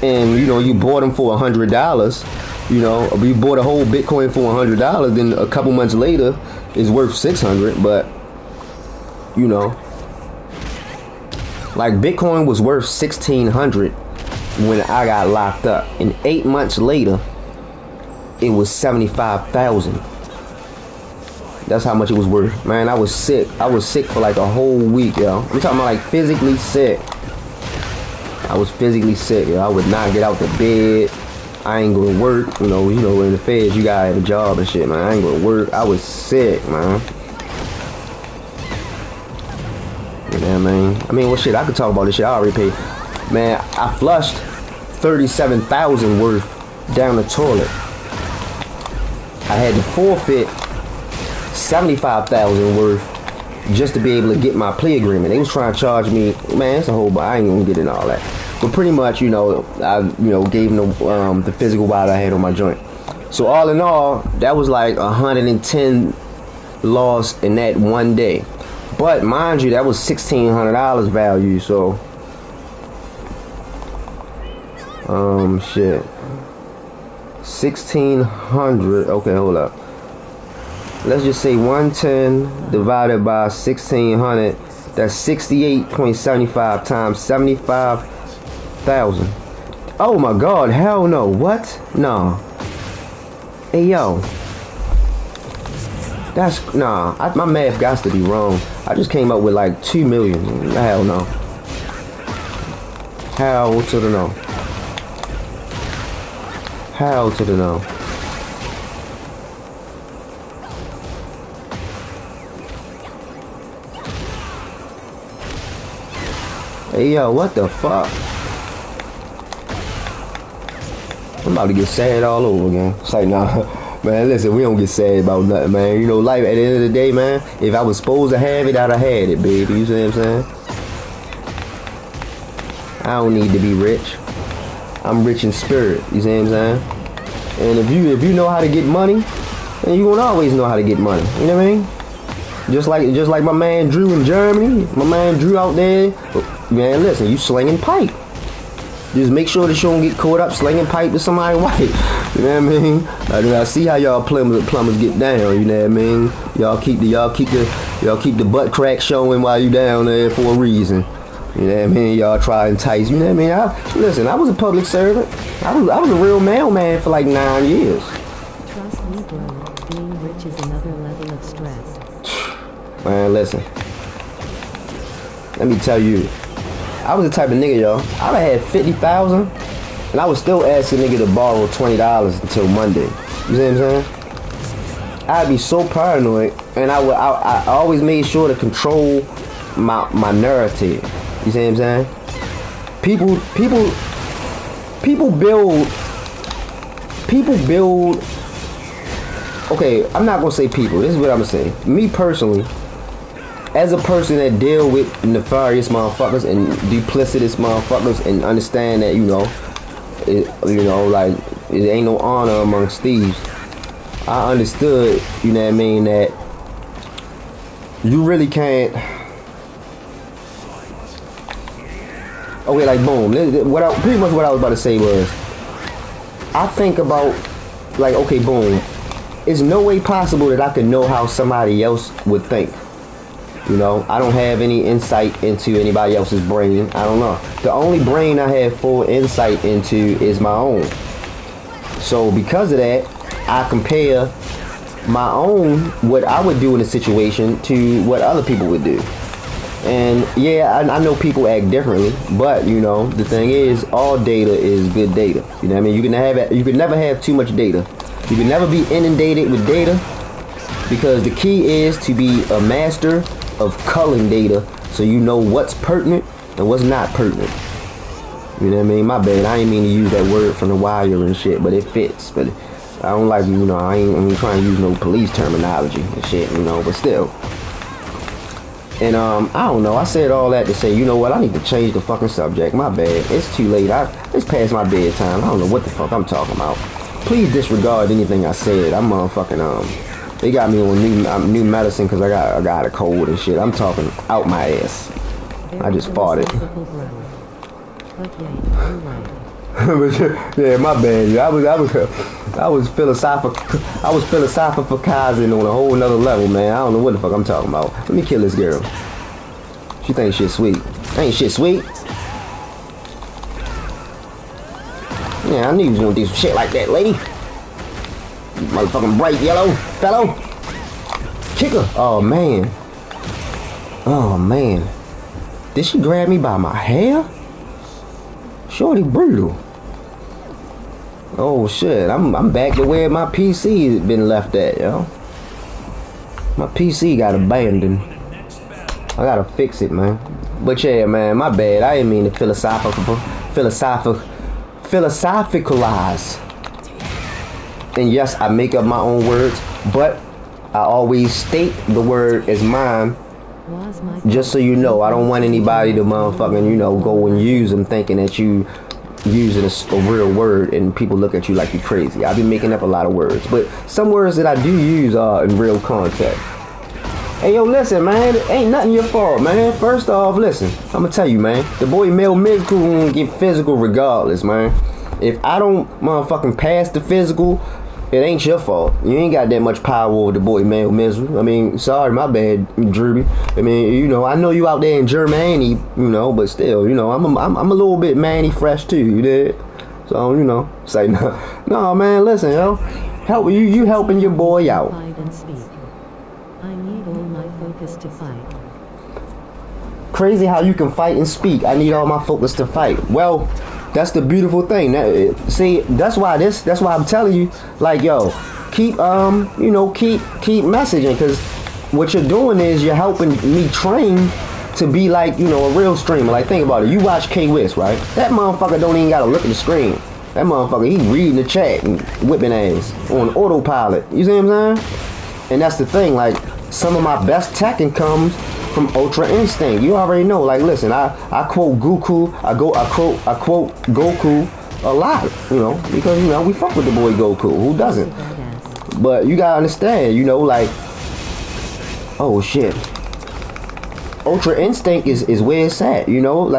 and, you know, you bought them for $100, you know, if you bought a whole Bitcoin for $100, then a couple months later it's worth $600. But, you know, like, Bitcoin was worth $1,600 when I got locked up, and 8 months later it was $75,000. That's how much it was worth. Man, I was sick. I was sick for like a whole week, yo. I'm talking about like physically sick. I was physically sick, yo. I would not get out the bed. I ain't go to work. You know, in the feds, you gotta have a job and shit, man. I ain't go to work. I was sick, man. man. I mean, well, shit, I could talk about this shit. I already paid. Man, I flushed 37,000 worth down the toilet. I had to forfeit 75,000 worth just to be able to get my plea agreement. They was trying to charge me, man, it's a whole, I ain't gonna get into all that. But pretty much, you know, I, you know, gave them the physical bite I had on my joint. So all in all, that was like 110 lost in that one day. But mind you, that was $1,600 value. So, shit, 1,600. Okay, hold up. Let's just say 110 divided by 1,600. That's 68.75 times 75,000. Oh my God! Hell no! What? No. Hey yo. That's nah. My math got to be wrong. I just came up with like 2 million. Hell no. Hell to the no. Hell to the no. Hey yo, what the fuck? I'm about to get sad all over again. It's like, nah, man, listen, we don't get sad about nothing, man. You know, life at the end of the day, man, if I was supposed to have it, I'd have had it, baby. You see what I'm saying? I don't need to be rich. I'm rich in spirit. You see what I'm saying? And if you know how to get money, then you won't always know how to get money. You know what I mean? Just like my man Drew in Germany. My man Drew out there. Man, listen, you slinging pipe. Just make sure that you don't get caught up slinging pipe to somebody white. You know what I mean? I see how y'all plumbers get down. You know what I mean? Y'all keep the butt crack showing while you down there for a reason. You know what I mean? Y'all try to entice. You know what I mean? Listen, I was a public servant. I was a real mailman for like 9 years. Trust me, bro. Being rich is another level of stress. Man, listen. Let me tell you. I was the type of nigga, yo. I'd have had 50,000, and I was still asking nigga to borrow $20 until Monday. You see what I'm saying? I'd be so paranoid, and I always made sure to control my narrative. You see what I'm saying? People build. Okay, I'm not gonna say people. This is what I'm gonna say. Me personally. As a person that deal with nefarious motherfuckers and duplicitous motherfuckers and understand that, like, it ain't no honor amongst thieves. I understood, you know what I mean, that you really can't. Okay, like, boom. Pretty much what I was about to say was, I think about, like, okay, boom. It's no way possible that I could know how somebody else would think. You know, I don't have any insight into anybody else's brain. I don't know. The only brain I have full insight into is my own. So because of that, I compare my own, what I would do in a situation, to what other people would do. And yeah, I know people act differently, but you know, the thing is, all data is good data. You know what I mean? You can never have too much data. You can never be inundated with data, because the key is to be a master of culling data, so you know what's pertinent and what's not pertinent. You know what I mean? My bad, I ain't mean to use that word from The Wire and shit, but it fits. But I don't like, you know, I ain't trying to use no police terminology and shit, you know, but still. And I don't know, I said all that to say, you know what, I need to change the fucking subject. My bad, it's too late. It's past my bedtime. I don't know what the fuck I'm talking about. Please disregard anything I said. I'm motherfucking they got me on new medicine because I got a cold and shit. I'm talking out my ass. I just farted. Yeah, my bad. I was philosophicizing on a whole nother level, man. I don't know what the fuck I'm talking about. Let me kill this girl. She thinks shit sweet. Ain't shit sweet. Yeah, I knew you was gonna do some shit like that, lady. Motherfucking bright yellow fellow. Kick her. Oh man. Oh man. Did she grab me by my hair? Shorty brutal. Oh shit. I'm back to where my PC has been left at, yo. My PC got abandoned. I gotta fix it, man. But yeah, man, my bad. I didn't mean to philosophicalize. And yes, I make up my own words, but I always state the word as mine. Just so you know, I don't want anybody to motherfucking, you know, go and use them thinking that you using a real word and people look at you like you're crazy. I be making up a lot of words, but some words that I do use are in real context. Hey, yo, listen, man, it ain't nothing your fault, man. First off, listen, I'm gonna tell you, man, the boy Mel Mystical gonna get physical regardless, man. If I don't motherfucking pass the physical, it ain't your fault. You ain't got that much power over the boy Mel Mystical. I mean, sorry, my bad, Drewby. I mean, you know, I know you out there in Germany, you know, but still, you know, I'm a little bit manny fresh too, you did? So, you know, say no. No, man, listen, yo, help you helping your boy out. I need all my focus to fight. Crazy how you can fight and speak. I need all my focus to fight. Well, that's the beautiful thing. See, that's why I'm telling you, like, yo, keep you know, keep messaging, because what you're doing is you're helping me train to be like, you know, a real streamer. Like, think about it. You watch K-Wiz, right? That motherfucker don't even gotta look at the screen. That motherfucker, he reading the chat and whipping ass on autopilot. You see what I'm saying? And that's the thing, like, some of my best Tekken comes from Ultra Instinct. You already know, like, listen, I quote Goku, I quote Goku a lot, you know, because, you know, we fuck with the boy Goku. Who doesn't? But you gotta understand, you know, like, oh shit, Ultra Instinct is where it's at, you know.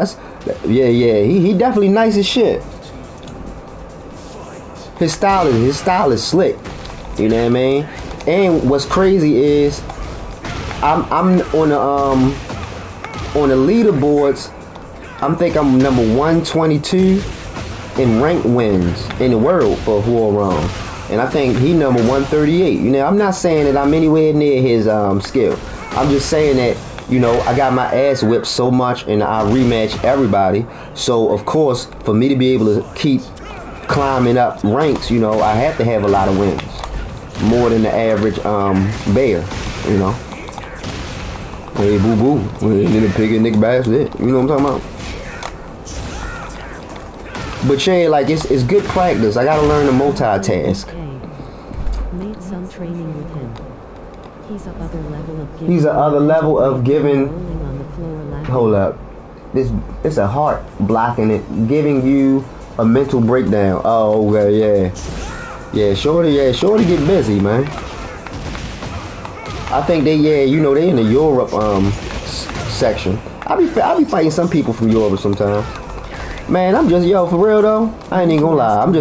Yeah, he definitely nice as shit. His style is slick, you know what I mean? And what's crazy is I'm on the leaderboards. I'm number 122 in ranked wins in the world for Hwoarang, and I think he number 138. You know, I'm not saying that I'm anywhere near his skill. I'm just saying that, you know, I got my ass whipped so much and I rematch everybody. So of course, for me to be able to keep climbing up ranks, you know, I have to have a lot of wins. More than the average bear, you know. Hey, boo boo. Then the pig and Nick Bass, it. You know what I'm talking about? But yeah, like, it's good practice. I gotta learn to multitask. Made some training with him. He's a other level of giving. Hold up. It's a heart blocking it, giving you a mental breakdown. Oh, okay, yeah. Yeah, shorty get busy, man. I think they in the Europe section. I be fighting some people from Europe sometimes. Man, I'm just, yo, for real though, I ain't even gonna lie. I'm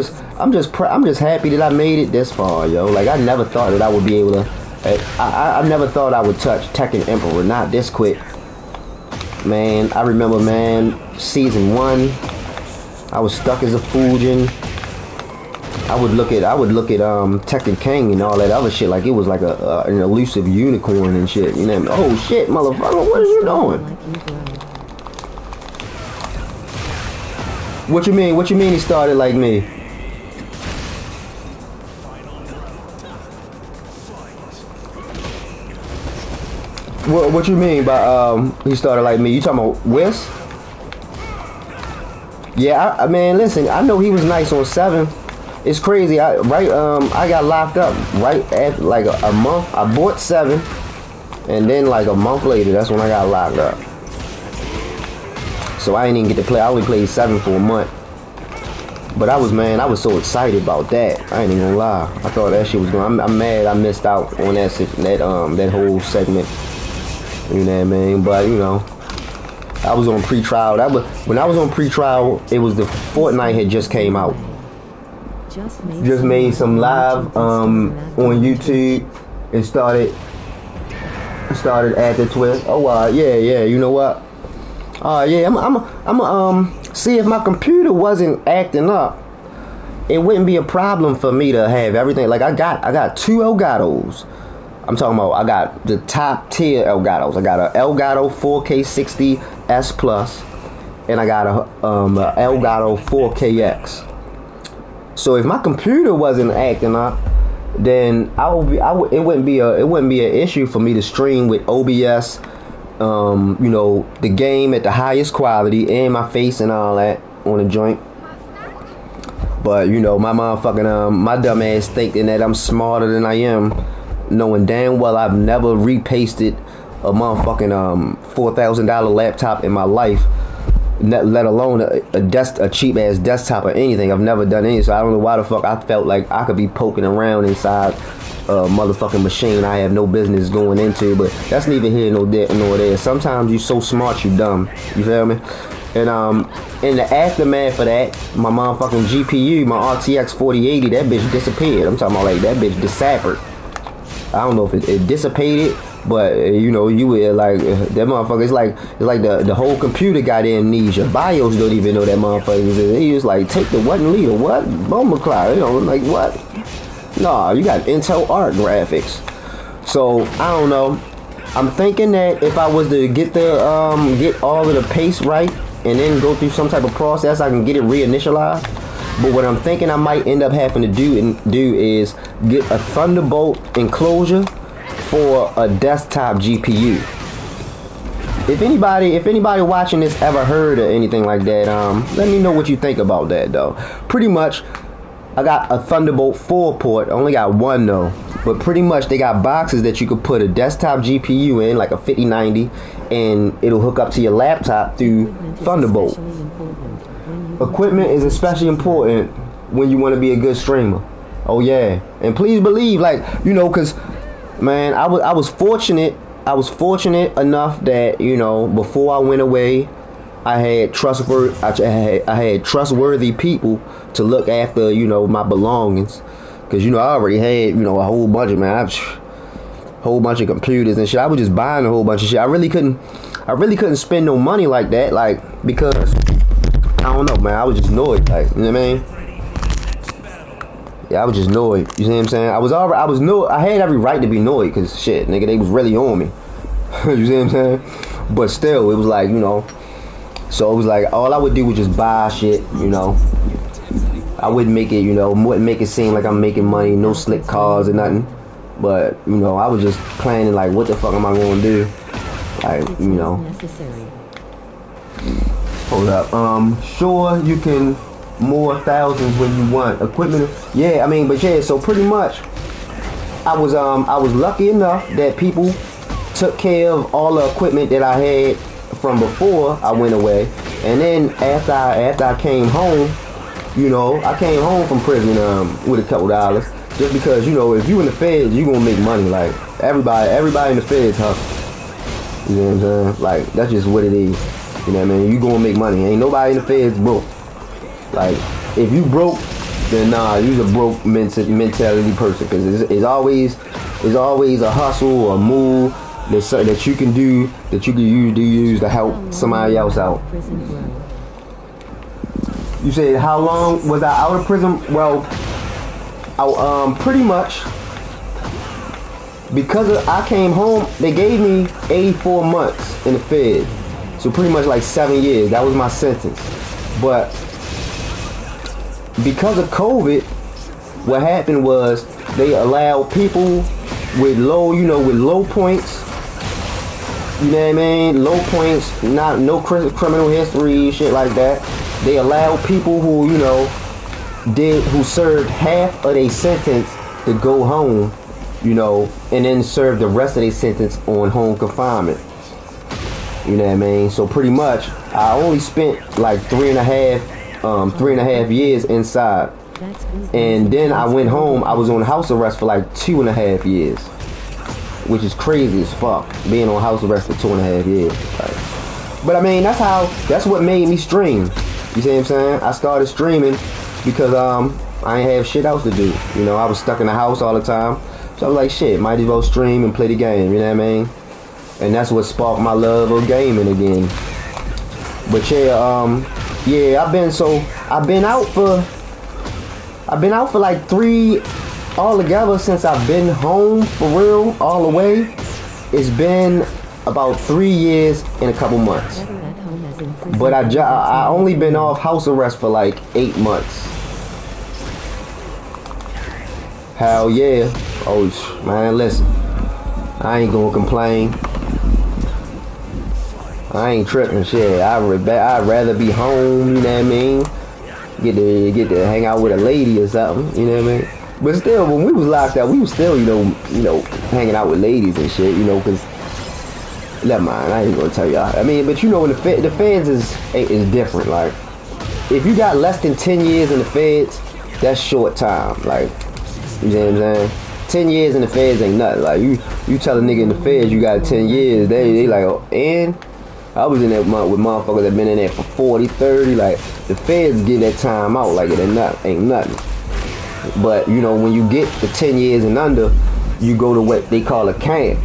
just happy that I made it this far, yo. Like, I never thought that I would be able to. I never thought I would touch Tekken Emperor, not this quick. Man, I remember, man, season 1, I was stuck as a Fujin. I would look at Tekken King and all that other shit like it was like an elusive unicorn and shit. You know, oh shit, motherfucker, what are you doing? What you mean? What you mean he started like me? What you mean by he started like me? You talking about Wes? Yeah, I mean, listen, I know he was nice on 7. It's crazy. I got locked up right after like a month. I bought 7, and then like a month later, that's when I got locked up. So I didn't even get to play. I only played 7 for a month. But I was so excited about that. I ain't even gonna lie. I thought that shit was going. I'm mad I missed out on that whole segment. You know what I mean? But you know, I was on pre-trial. When I was on pre-trial, it was the Fortnite had just came out. Just made some live on YouTube and started at the twist. Oh yeah, you know what? Yeah, I'm see if my computer wasn't acting up, it wouldn't be a problem for me to have everything. Like I got 2 Elgatos. I'm talking about I got the top tier Elgatos. I got a Elgato 4K60 S Plus, and I got a Elgato 4KX. So if my computer wasn't acting up, then it wouldn't be an issue for me to stream with OBS You know, the game at the highest quality, and my face and all that on the joint. But you know, my motherfucking my dumb ass thinking that I'm smarter than I am, knowing damn well I've never repasted a motherfucking $4,000 laptop in my life, let alone a cheap ass desktop or anything. I've never done any, so I don't know why the fuck I felt like I could be poking around inside a motherfucking machine I have no business going into. But that's neither here nor there. Sometimes you so smart you dumb. You feel me? And in the aftermath of that, my motherfucking GPU, my RTX 4080, that bitch disappeared. I'm talking about like that bitch disappeared. I don't know if it dissipated, but you know, you were like that motherfucker. It's like the whole computer got amnesia. BIOS don't even know that motherfucker. He was like, take the what and leave the what? Bomber cloud. You know, like what? Nah, you got Intel Art graphics. So I don't know. I'm thinking that if I was to get the get all of the paste right and then go through some type of process, I can get it reinitialized. But what I'm thinking I might end up having to do is get a Thunderbolt enclosure for a desktop GPU. If anybody watching this ever heard of anything like that, let me know what you think about that though. Pretty much, I got a Thunderbolt 4 port. I only got one though. But pretty much they got boxes that you could put a desktop GPU in, like a 5090, and it'll hook up to your laptop through Thunderbolt. Equipment is especially important when you want to be a good streamer. Oh yeah, and please believe, like, you know, cause man, I was fortunate enough that, you know, before I went away, I had trustworthy people to look after, you know, my belongings. Cause you know I already had, you know, a whole bunch of whole bunch of computers and shit. I was just buying a whole bunch of shit. I really couldn't spend no money like that, like, because I don't know, man. I was just annoyed, like, you know what I mean? Yeah, I was just annoyed. You see what I'm saying? I had every right to be annoyed, cause shit, nigga, they was really on me. You see what I'm saying? But still, it was like, you know. So it was like all I would do was just buy shit, you know. I wouldn't make it, you know, wouldn't make it seem like I'm making money, no slick cars or nothing. But, you know, I was just planning like, what the fuck am I gonna do? Like, you know. Hold up. Sure, you can more thousands when you want equipment. Yeah, I mean, but yeah, so pretty much I was lucky enough that people took care of all the equipment that I had from before I went away. And then after I came home, you know, I came home from prison with a couple dollars, just because, you know, if you in the feds, you gonna make money. Like everybody in the feds hustle. You know what I'm saying? Like, that's just what it is. You know what I mean? You gonna make money. Ain't nobody in the feds broke. Like, if you broke, then nah, you's a broke mentality person. Because it's always a hustle or a move that you can do, that you can use to help somebody else out. You said, how long was I out of prison? Well, pretty much, because I came home, they gave me 84 months in the Fed. So pretty much like 7 years. That was my sentence. But because of COVID, what happened was they allowed people with low points. You know what I mean? Low points, no criminal history, shit like that. They allowed people who, you know, who served half of their sentence to go home, you know, and then serve the rest of their sentence on home confinement. You know what I mean? So pretty much, I only spent like 3.5 years inside, and then I went home. I was on house arrest for like 2.5 years, which is crazy as fuck, being on house arrest for 2.5 years. Like, but I mean, that's what made me stream. You see what I'm saying? I started streaming because I ain't have shit else to do. You know, I was stuck in the house all the time. So I was like, shit, might as well stream and play the game, you know what I mean? And that's what sparked my love of gaming again. But yeah, yeah, I've been out for like 3 altogether since I've been home for real, all the way. It's been about 3 years and a couple months. But I only been off house arrest for like 8 months. Hell yeah. Oh man, listen, I ain't gonna complain. I ain't tripping shit. I'd rather be home, you know what I mean? Get to hang out with a lady or something, you know what I mean? But still, when we was locked out, we was still, you know, hanging out with ladies and shit, you know, cause never mind, I ain't gonna tell y'all. I mean, but you know, when the feds is different. Like, if you got less than 10 years in the feds, that's short time. Like, you know what I'm saying? 10 years in the feds ain't nothing. Like, you tell a nigga in the feds you got 10 years, they like, oh, and I was in that with motherfuckers that been in there for 40, 30. Like, the feds give that time out like it ain't nothing. But, you know, when you get the 10 years and under, you go to what they call a camp.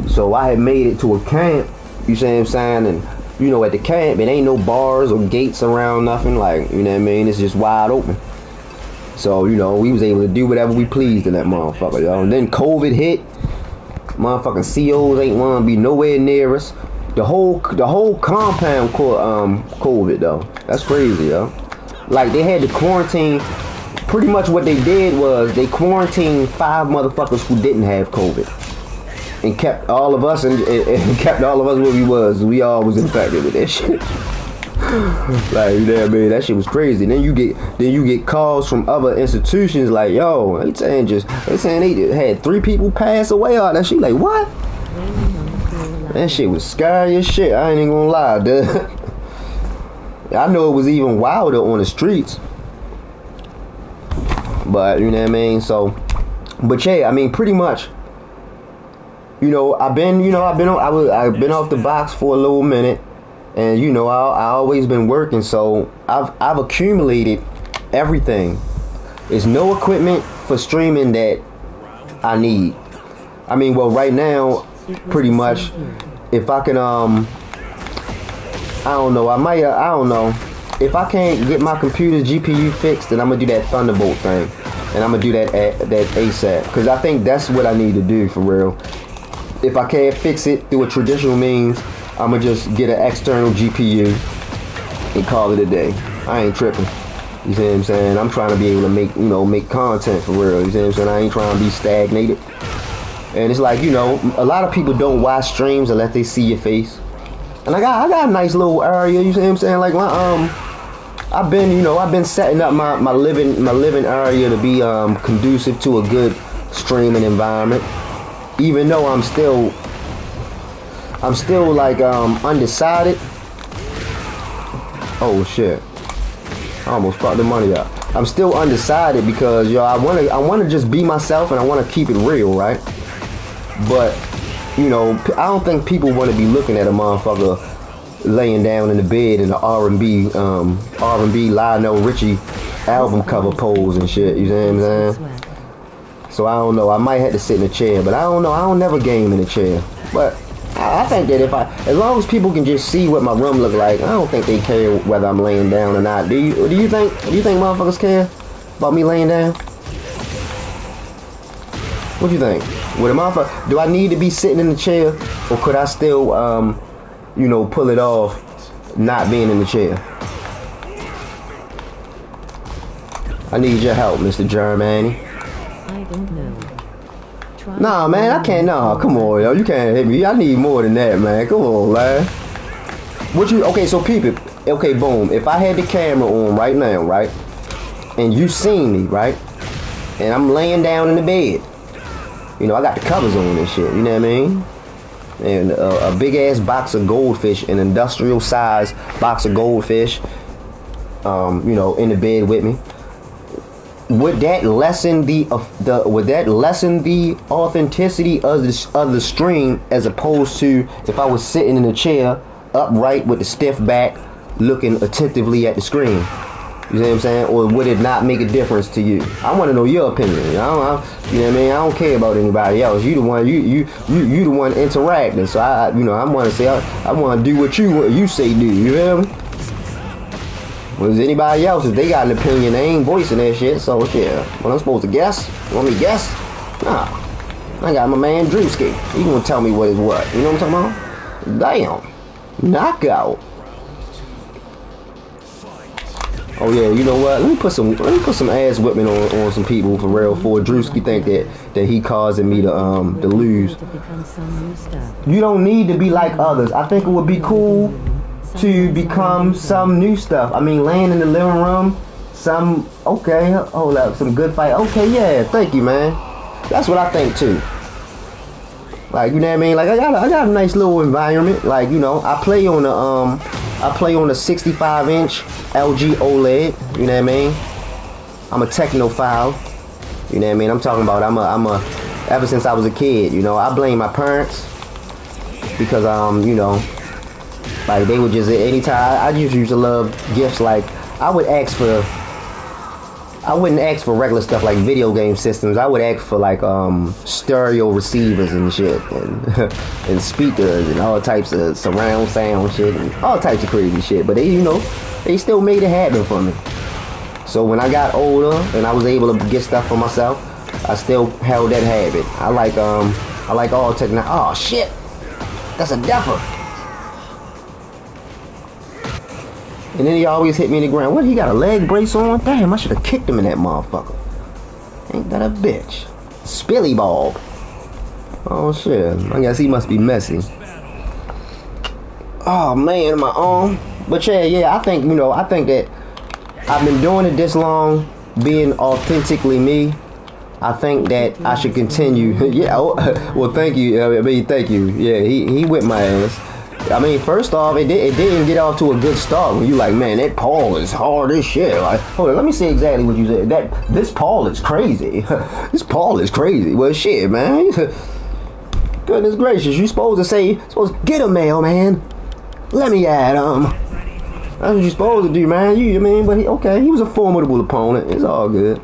So I had made it to a camp, you see what I'm saying? And, you know, at the camp, it ain't no bars or gates around, nothing. Like, you know what I mean? It's just wide open. So, you know, we was able to do whatever we pleased in that motherfucker, yo. And then COVID hit. Motherfucking COs ain't want to be nowhere near us. The whole compound caught COVID, though. That's crazy, yo. Like, they had to quarantine. Pretty much what they did was they quarantined 5 motherfuckers who didn't have COVID, and kept all of us and kept all of us where we was. We all was infected with that shit. Like, you know what I mean? That shit was crazy. Then you get calls from other institutions like, yo, they saying they had 3 people pass away. All that shit. Like, what? That shit was scary as shit. I ain't even gonna lie, dude. I know it was even wilder on the streets. But, you know what I mean? So, but yeah, I mean, pretty much, you know, I've been off the box for a little minute, and, you know, I always been working, so I've accumulated everything. There's no equipment for streaming that I need. I mean, well, right now, pretty much, if I can, I don't know, I don't know. If I can't get my computer's GPU fixed, then I'm gonna do that Thunderbolt thing, and I'm gonna do that ASAP, because I think that's what I need to do for real. If I can't fix it through a traditional means, I'm gonna just get an external GPU and call it a day. I ain't tripping. You see what I'm saying? I'm trying to be able to make content for real. You see what I'm saying? I ain't trying to be stagnated. And it's like, you know, a lot of people don't watch streams unless they see your face. And I got a nice little area. You see what I'm saying? Like, I've been setting up my living area to be conducive to a good streaming environment. Even though I'm still like undecided. Oh shit! I almost fucked the money up. I'm still undecided because, yo, I wanna just be myself, and I wanna keep it real, right? But, you know, I don't think people want to be looking at a motherfucker laying down in the bed in the R&B Lionel Richie album cover pose and shit. You know what I'm saying? So I don't know. I might have to sit in a chair, but I don't know. I don't never game in a chair. But I think that as long as people can just see what my room look like, I don't think they care whether I'm laying down or not. Do you think motherfuckers care about me laying down? What do you think? Do I need to be sitting in the chair, or could I still, you know, pull it off not being in the chair? I need your help, Mr. Germany. I don't know. Nah, man, I can't. Nah, come on, yo. You can't hit me. I need more than that, man. Come on, man. Okay, so peep it. Okay, boom. If I had the camera on right now, right? And you seen me, right? And I'm laying down in the bed. You know, I got the covers on and shit. You know what I mean? And a big ass box of goldfish, an industrial size box of goldfish, you know, in the bed with me. Would that lessen the authenticity of the stream, as opposed to if I was sitting in a chair upright with the stiff back, looking attentively at the screen? You know what I'm saying? Or would it not make a difference to you? I want to know your opinion. You know what I mean? I don't care about anybody else. You the one. You the one interacting. So I want to say I want to do what you say do. You feel me? Whereas anybody else, if they got an opinion, they ain't voicing that shit. So shit, what I'm supposed to guess? You want me to guess? Nah. I got my man Drewski. He gonna tell me what is what. You know what I'm talking about? Damn. Knockout. Oh yeah, you know what? Let me put some ass whipping on some people for real. For Drewski think that he causing me to lose. You don't need to be like others. I think it would be cool to become some new stuff. I mean, laying in the living room, okay, hold up, some good fight. Okay, yeah, thank you, man. That's what I think too. Like, you know what I mean? Like, I got a nice little environment. Like, you know, I play on a 65-inch LG OLED. You know what I mean? I'm a technophile. You know what I mean? I'm talking about ever since I was a kid. You know, I blame my parents because you know, like they would just anytime I just used to love gifts. Like I wouldn't ask for regular stuff like video game systems. I would ask for like stereo receivers and shit and and speakers and all types of surround sound shit and all types of crazy shit. But they, you know, they still made it happen for me. So when I got older and I was able to get stuff for myself, I still held that habit. I like all technology. Oh shit, that's a deffer. And then he always hit me in the ground. What, he got a leg brace on? Damn, I should have kicked him in that motherfucker. Ain't that a bitch? Spilly Bob. Oh shit, I guess he must be messy. Oh man, my arm. But yeah, I think, you know, I think that I've been doing it this long, being authentically me. I think that I should continue. Yeah, well thank you. I mean, thank you. Yeah, he whipped my ass. I mean, first off, it didn't get off to a good start when you like, man, that Paul is hard as shit. Like, hold on, let me see exactly what you said. This Paul is crazy. This Paul is crazy. Well, shit, man. Goodness gracious, you supposed to get a male, man. Let me at him. That's what you supposed to do, man. I mean, but he was a formidable opponent. It's all good.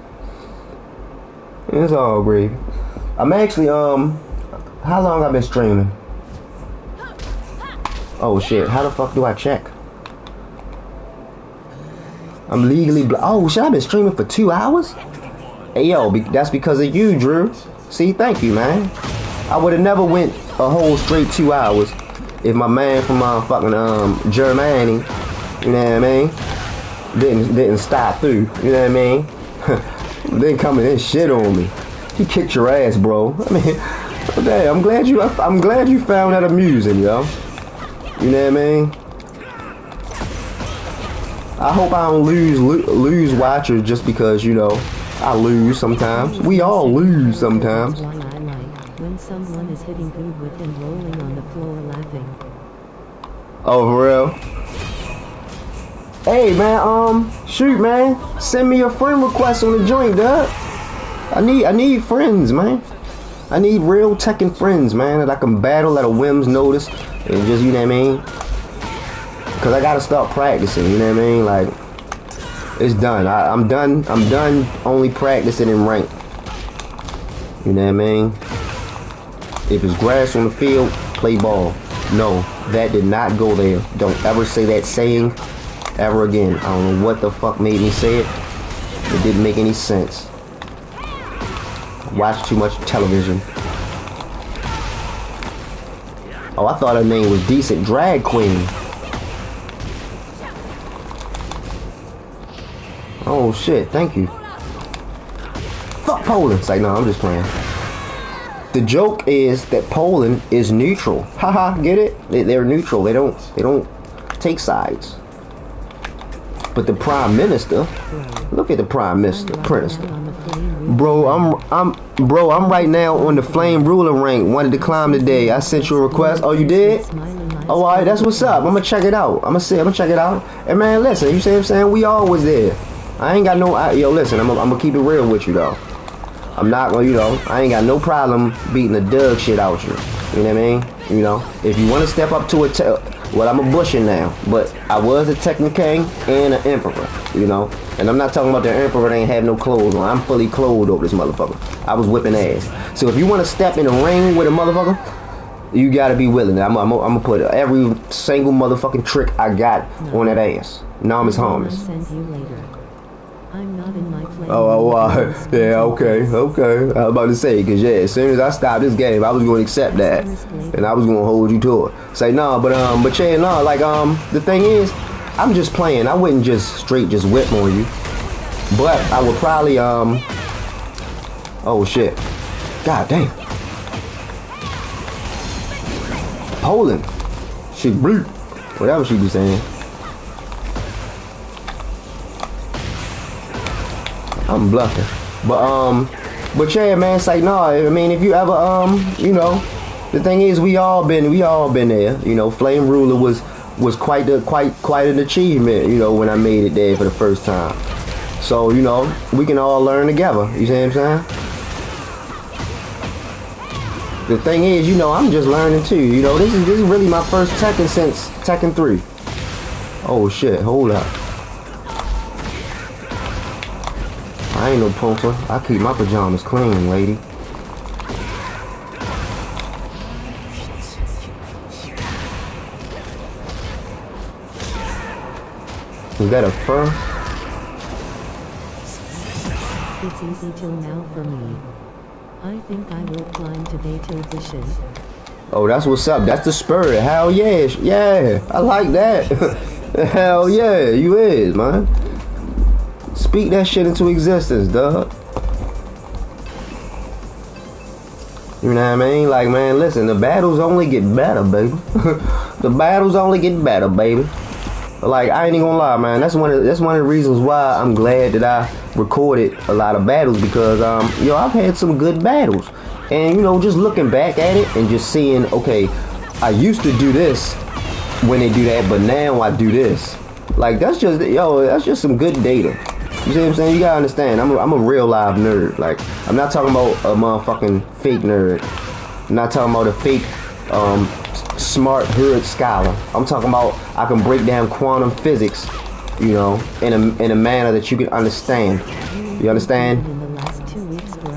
It's all great. I'm actually how long I've been streaming? Oh shit, how the fuck do I check? I'm legally oh shit, I've been streaming for 2 hours? Hey yo, that's because of you, Drew. See, thank you, man. I would have never went a whole straight 2 hours if my man from fucking Germany, you know what I mean, didn't stop through, you know what I mean? Didn't come and shit on me. He kicked your ass, bro. I mean, damn, I'm glad you found that amusing, yo. You know what I mean? I hope I don't lose watchers just because, you know, I lose sometimes. We all lose sometimes. When someone is hitting good with and rolling on the floor laughing. Oh, for real? Hey, man, shoot, man. Send me a friend request on the joint, dog. I need friends, man. I need real Tekken friends, man, that I can battle at a whim's notice and just, you know what I mean? Because I gotta start practicing, you know what I mean? Like, it's done. I'm done only practicing in rank. You know what I mean? If it's grass on the field, play ball. No, that did not go there. Don't ever say that saying ever again. I don't know what the fuck made me say it. It didn't make any sense. Watch too much television. Oh, I thought her name was Decent Drag Queen. Oh shit, thank you. Fuck Poland. It's like, no, I'm just playing. The joke is that Poland is neutral. Haha, get it? They're neutral. They don't take sides. But the Prime Minister, look at the Prime Minister. Bro, I'm right now on the Flame Ruler rank. Wanted to climb today. I sent you a request. Oh, you did? Oh, alright, that's what's up. I'm gonna check it out. I'm gonna check it out. And man, listen, you see what I'm saying? We always there. I ain't got no yo, listen, I'm gonna keep it real with you though. I'm not gonna, you know, I ain't got no problem beating the dog shit out you. You know what I mean? You know, if you want to step up to it, well, I'm a Bushin now, but I was a Tekken King and an Emperor, you know? And I'm not talking about the Emperor that ain't have no clothes on. I'm fully clothed over this motherfucker. I was whipping ass. So if you want to step in the ring with a motherfucker, you gotta be willing. I'm gonna put every single motherfucking trick I got on that ass. Now I'm as harmless. I'm not in my flame. Yeah, okay. I was about to say, cause yeah, as soon as I stopped this game, I was gonna accept that, and I was gonna hold you to it. Say no, but yeah, no, like the thing is, I'm just playing. I wouldn't just straight just whip on you. But I would probably, oh shit. God damn. Poland. She bleep. Whatever she be saying. I'm bluffing. But yeah, man, it's like, no, I mean, if you ever, you know, the thing is, we all been there. You know, Flame Ruler was quite an achievement, you know, when I made it there for the first time. So, you know, we can all learn together. You see what I'm saying? The thing is, you know, I'm just learning too. You know, this is really my first Tekken since Tekken 3. Oh shit, hold up. I ain't no punker. I keep my pajamas clean, lady. Is that a fur? It's easy till now for me. I think I will climb to Beto Vision. Oh, that's what's up. That's the spirit. Hell yeah. Yeah, I like that. Hell yeah, you is, man. Speak that shit into existence, dog. You know what I mean? Like, man, listen, the battles only get better, baby. The battles only get better, baby. Like, I ain't even gonna lie, man. That's one of the reasons why I'm glad that I recorded a lot of battles, because yo, I've had some good battles. And you know, just looking back at it and just seeing, okay, I used to do this when they do that, but now I do this. Like, that's just some good data. You see what I'm saying? You gotta understand, I'm a real live nerd. Like, I'm not talking about a motherfucking fake nerd. I'm not talking about a fake smart hood scholar. I'm talking about I can break down quantum physics, you know, in a manner that you can understand. You understand? In the last 2 weeks, bro.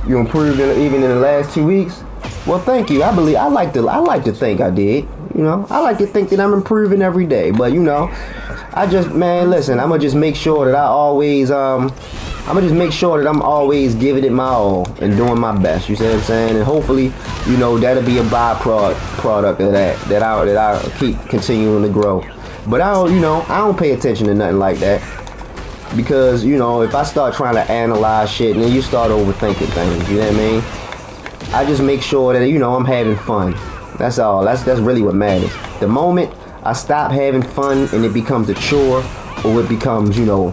You improved even in the last 2 weeks? Well, thank you. I like to think I did. You know, I like to think that I'm improving every day. But you know, man, listen, I'm gonna just make sure that I'm always giving it my all and doing my best. You see what I'm saying? And hopefully, you know, that'll be a byproduct of that I keep continuing to grow. But I don't pay attention to nothing like that, because you know, if I start trying to analyze shit, and then you start overthinking things. You know what I mean? I just make sure that, you know, I'm having fun. That's all. That's really what matters. The moment I stop having fun and it becomes a chore, or it becomes, you know,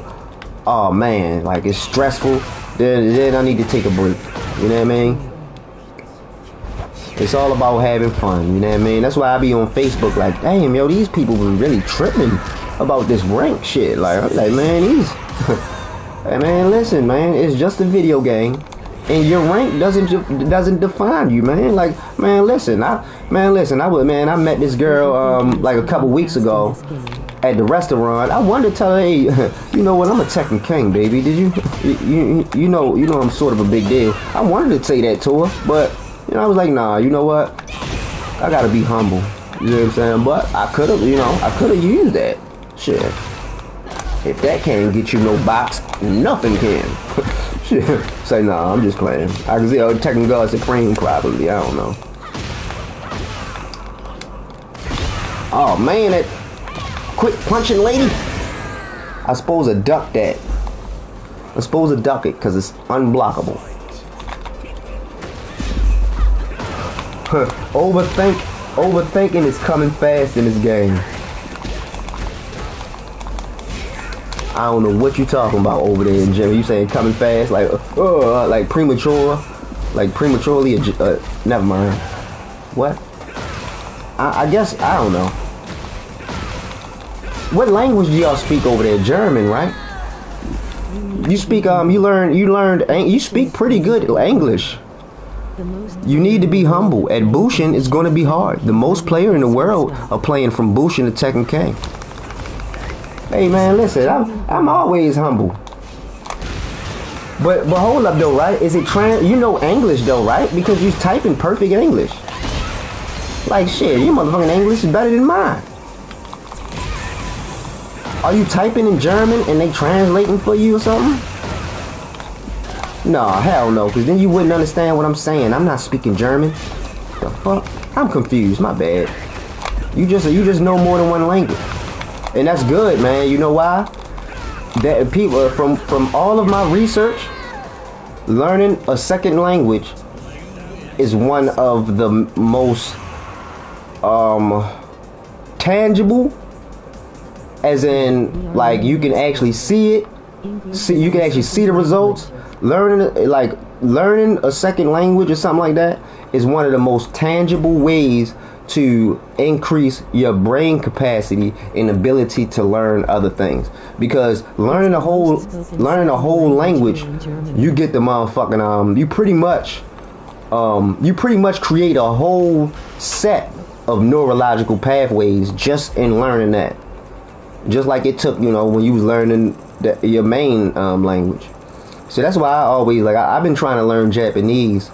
oh man, like it's stressful, then I need to take a break. You know what I mean? It's all about having fun. You know what I mean? That's why I be on Facebook like, damn, yo, these people been really tripping about this rank shit. Like, I'm like, man, hey man, listen, man, it's just a video game. And your rank doesn't define you, man. Like, man, listen, I met this girl like a couple weeks ago at the restaurant. I wanted to tell her, hey, you know what? I'm a Tekken King, baby. Did you know I'm sort of a big deal. I wanted to say that to her, but you know, I was like, nah. You know what? I gotta be humble. You know what I'm saying? But I could have used that shit. If that can't get you no box, nothing can. Say, nah, I'm just playing. I can see Tekken God Supreme probably. I don't know. Oh man, that quick punching lady. I suppose I duck that. I suppose I duck it because it's unblockable. Overthinking is coming fast in this game. I don't know what you talking about over there in gym. You saying coming fast, like premature, like prematurely? Never mind. What? I guess I don't know. What language do y'all speak over there? German, right? You speak you speak pretty good English. You need to be humble. At Bushin, it's going to be hard. The most player in the world are playing from Bushin to Tekken King. Hey man, listen, I'm always humble. But hold up though, right? Is it you know English though, right? Because you type in perfect English. Like shit, your motherfucking English is better than mine. Are you typing in German and they translating for you or something? No, hell no, because then you wouldn't understand what I'm saying. I'm not speaking German. The fuck? I'm confused, my bad. You just know more than one language. And that's good, man. You know why? That people from all of my research, learning a second language is one of the most tangible, as in like you can actually see it, you can actually see the results. Learning a second language or something like that is one of the most tangible ways to increase your brain capacity and ability to learn other things. Because learning a whole language, you get the motherfucking you pretty much create a whole set of neurological pathways just in learning that. Just like it took, you know, when you was learning your main language. So that's why I always I've been trying to learn Japanese,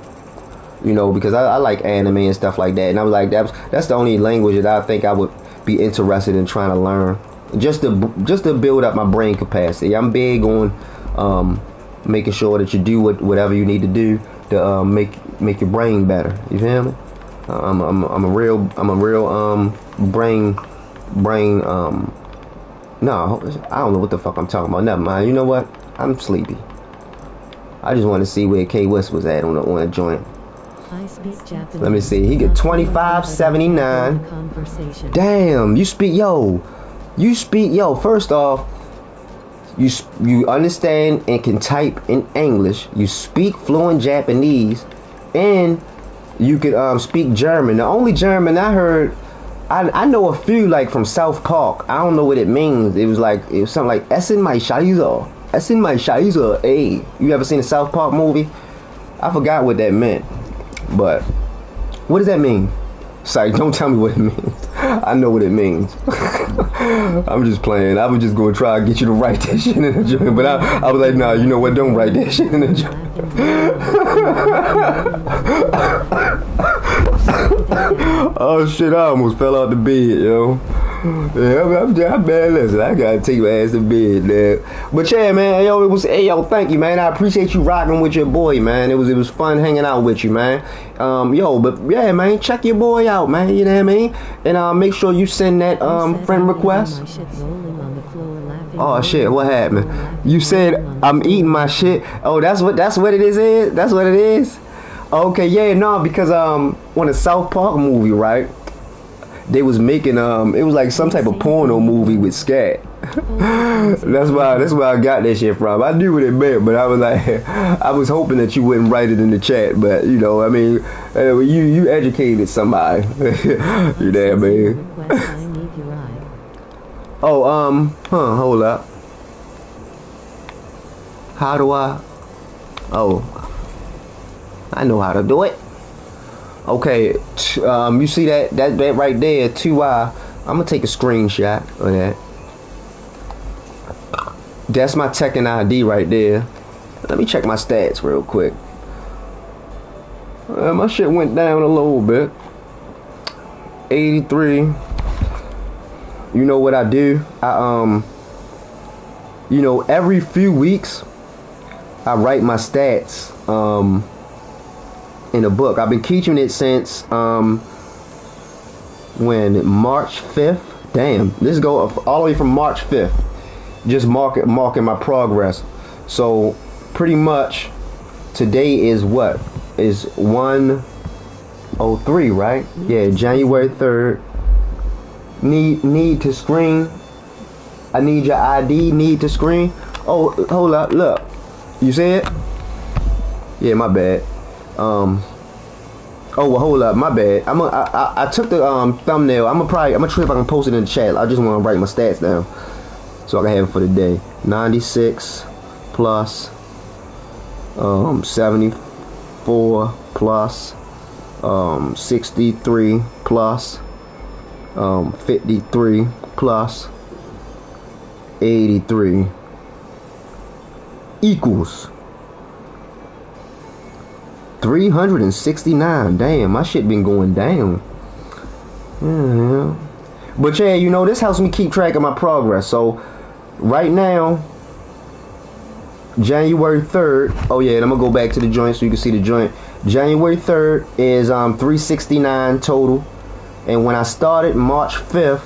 you know, because I like anime and stuff like that. And I was like, that's the only language that I think I would be interested in trying to learn, just to build up my brain capacity. I'm big on making sure that you do whatever you need to do to make your brain better. You feel me? I'm a real brain. No, I don't know what the fuck I'm talking about. Never mind. You know what? I'm sleepy. I just want to see where K West was at on a joint. I speak Japanese. Let me see. He get 25.79. Damn, you speak. First off, you understand and can type in English. You speak fluent Japanese, and you could speak German. The only German I heard, I know a few like from South Park. I don't know what it means. It was something like Essen my Scheiße. Essen my Scheiße. Hey, you ever seen a South Park movie? I forgot what that meant. But what does that mean? Sorry, don't tell me what it means. I know what it means. I'm just playing. I was just going to try to get you to write that shit in the joint. But I was like, nah, you know what? Don't write that shit in the joint. Oh shit, I almost fell out the bed, yo. Yeah, I'm bad. Listen, I gotta take my ass to bed, man. But yeah, man, thank you, man. I appreciate you rocking with your boy, man. It was fun hanging out with you, man. But yeah, man, check your boy out, man. You know what I mean? And make sure you send that friend request. Oh shit, what happened? You said I'm eating my shit. Oh, that's what it is. That's what it is. Okay, yeah, no, because on a South Park movie, right? They was making it was like some type of porno movie with scat. that's why I got that shit from. I knew what it meant, but I was like, I was hoping that you wouldn't write it in the chat. But you know, I mean, you educated somebody. You there, man? Oh, hold up. How do I? Oh, I know how to do it. Okay, you see that right there, 2i. I'm gonna take a screenshot of that. That's my Tekken ID right there. Let me check my stats real quick. My shit went down a little bit. 83. You know what I do? Every few weeks I write my stats in a book. I've been teaching it since when March 5th. Damn, this go all the way from March 5th. Just marking my progress. So pretty much today is what? Is 103, right? Yeah, January 3rd. Need to screen. I need your ID. Need to screen. Oh, hold up. Look. You see it? Yeah, my bad. Oh well, hold up, my bad. I took the thumbnail. I'm gonna try if I can post it in the chat. I just want to write my stats down so I can have it for the day. 96 plus 74 plus 63 plus 53 plus 83 equals 369. Damn, my shit been going down. Yeah. But yeah, this helps me keep track of my progress. So right now, January 3rd. Oh yeah, and I'm gonna go back to the joint so you can see the joint. January 3rd is 369 total. And when I started March 5th,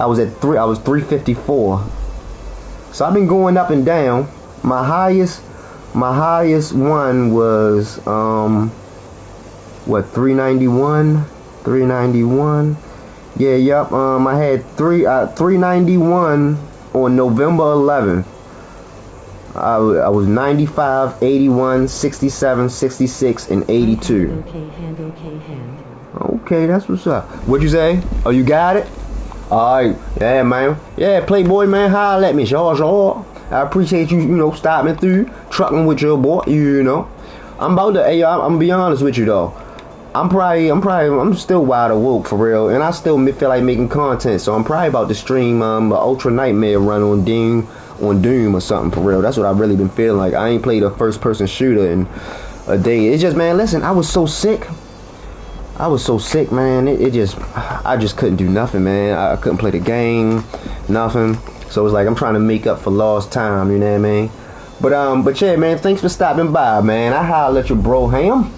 I was 354. So I've been going up and down. My highest one was what, 391? 391. Yeah, yup. I had 391 on November 11th. I was 95, 81, 67, 66, and 82. Okay, that's what's up. What'd you say? Oh, you got it? Alright, yeah, man. Yeah, Playboy, man, holla at me. Sure. I appreciate you, stopping through, trucking with your boy, I'm about to, hey, I'm gonna be honest with you, though. I'm still wide awake, for real, and I still feel like making content, so I'm probably about to stream, Ultra Nightmare run on Doom or something, for real. That's what I've really been feeling like. I ain't played a first-person shooter in a day. It's just, man, listen, I was so sick, man. I just couldn't do nothing, man. I couldn't play the game, nothing. So it's like I'm trying to make up for lost time, you know what I mean? But yeah, man, thanks for stopping by, man. I holla at your bro Ham.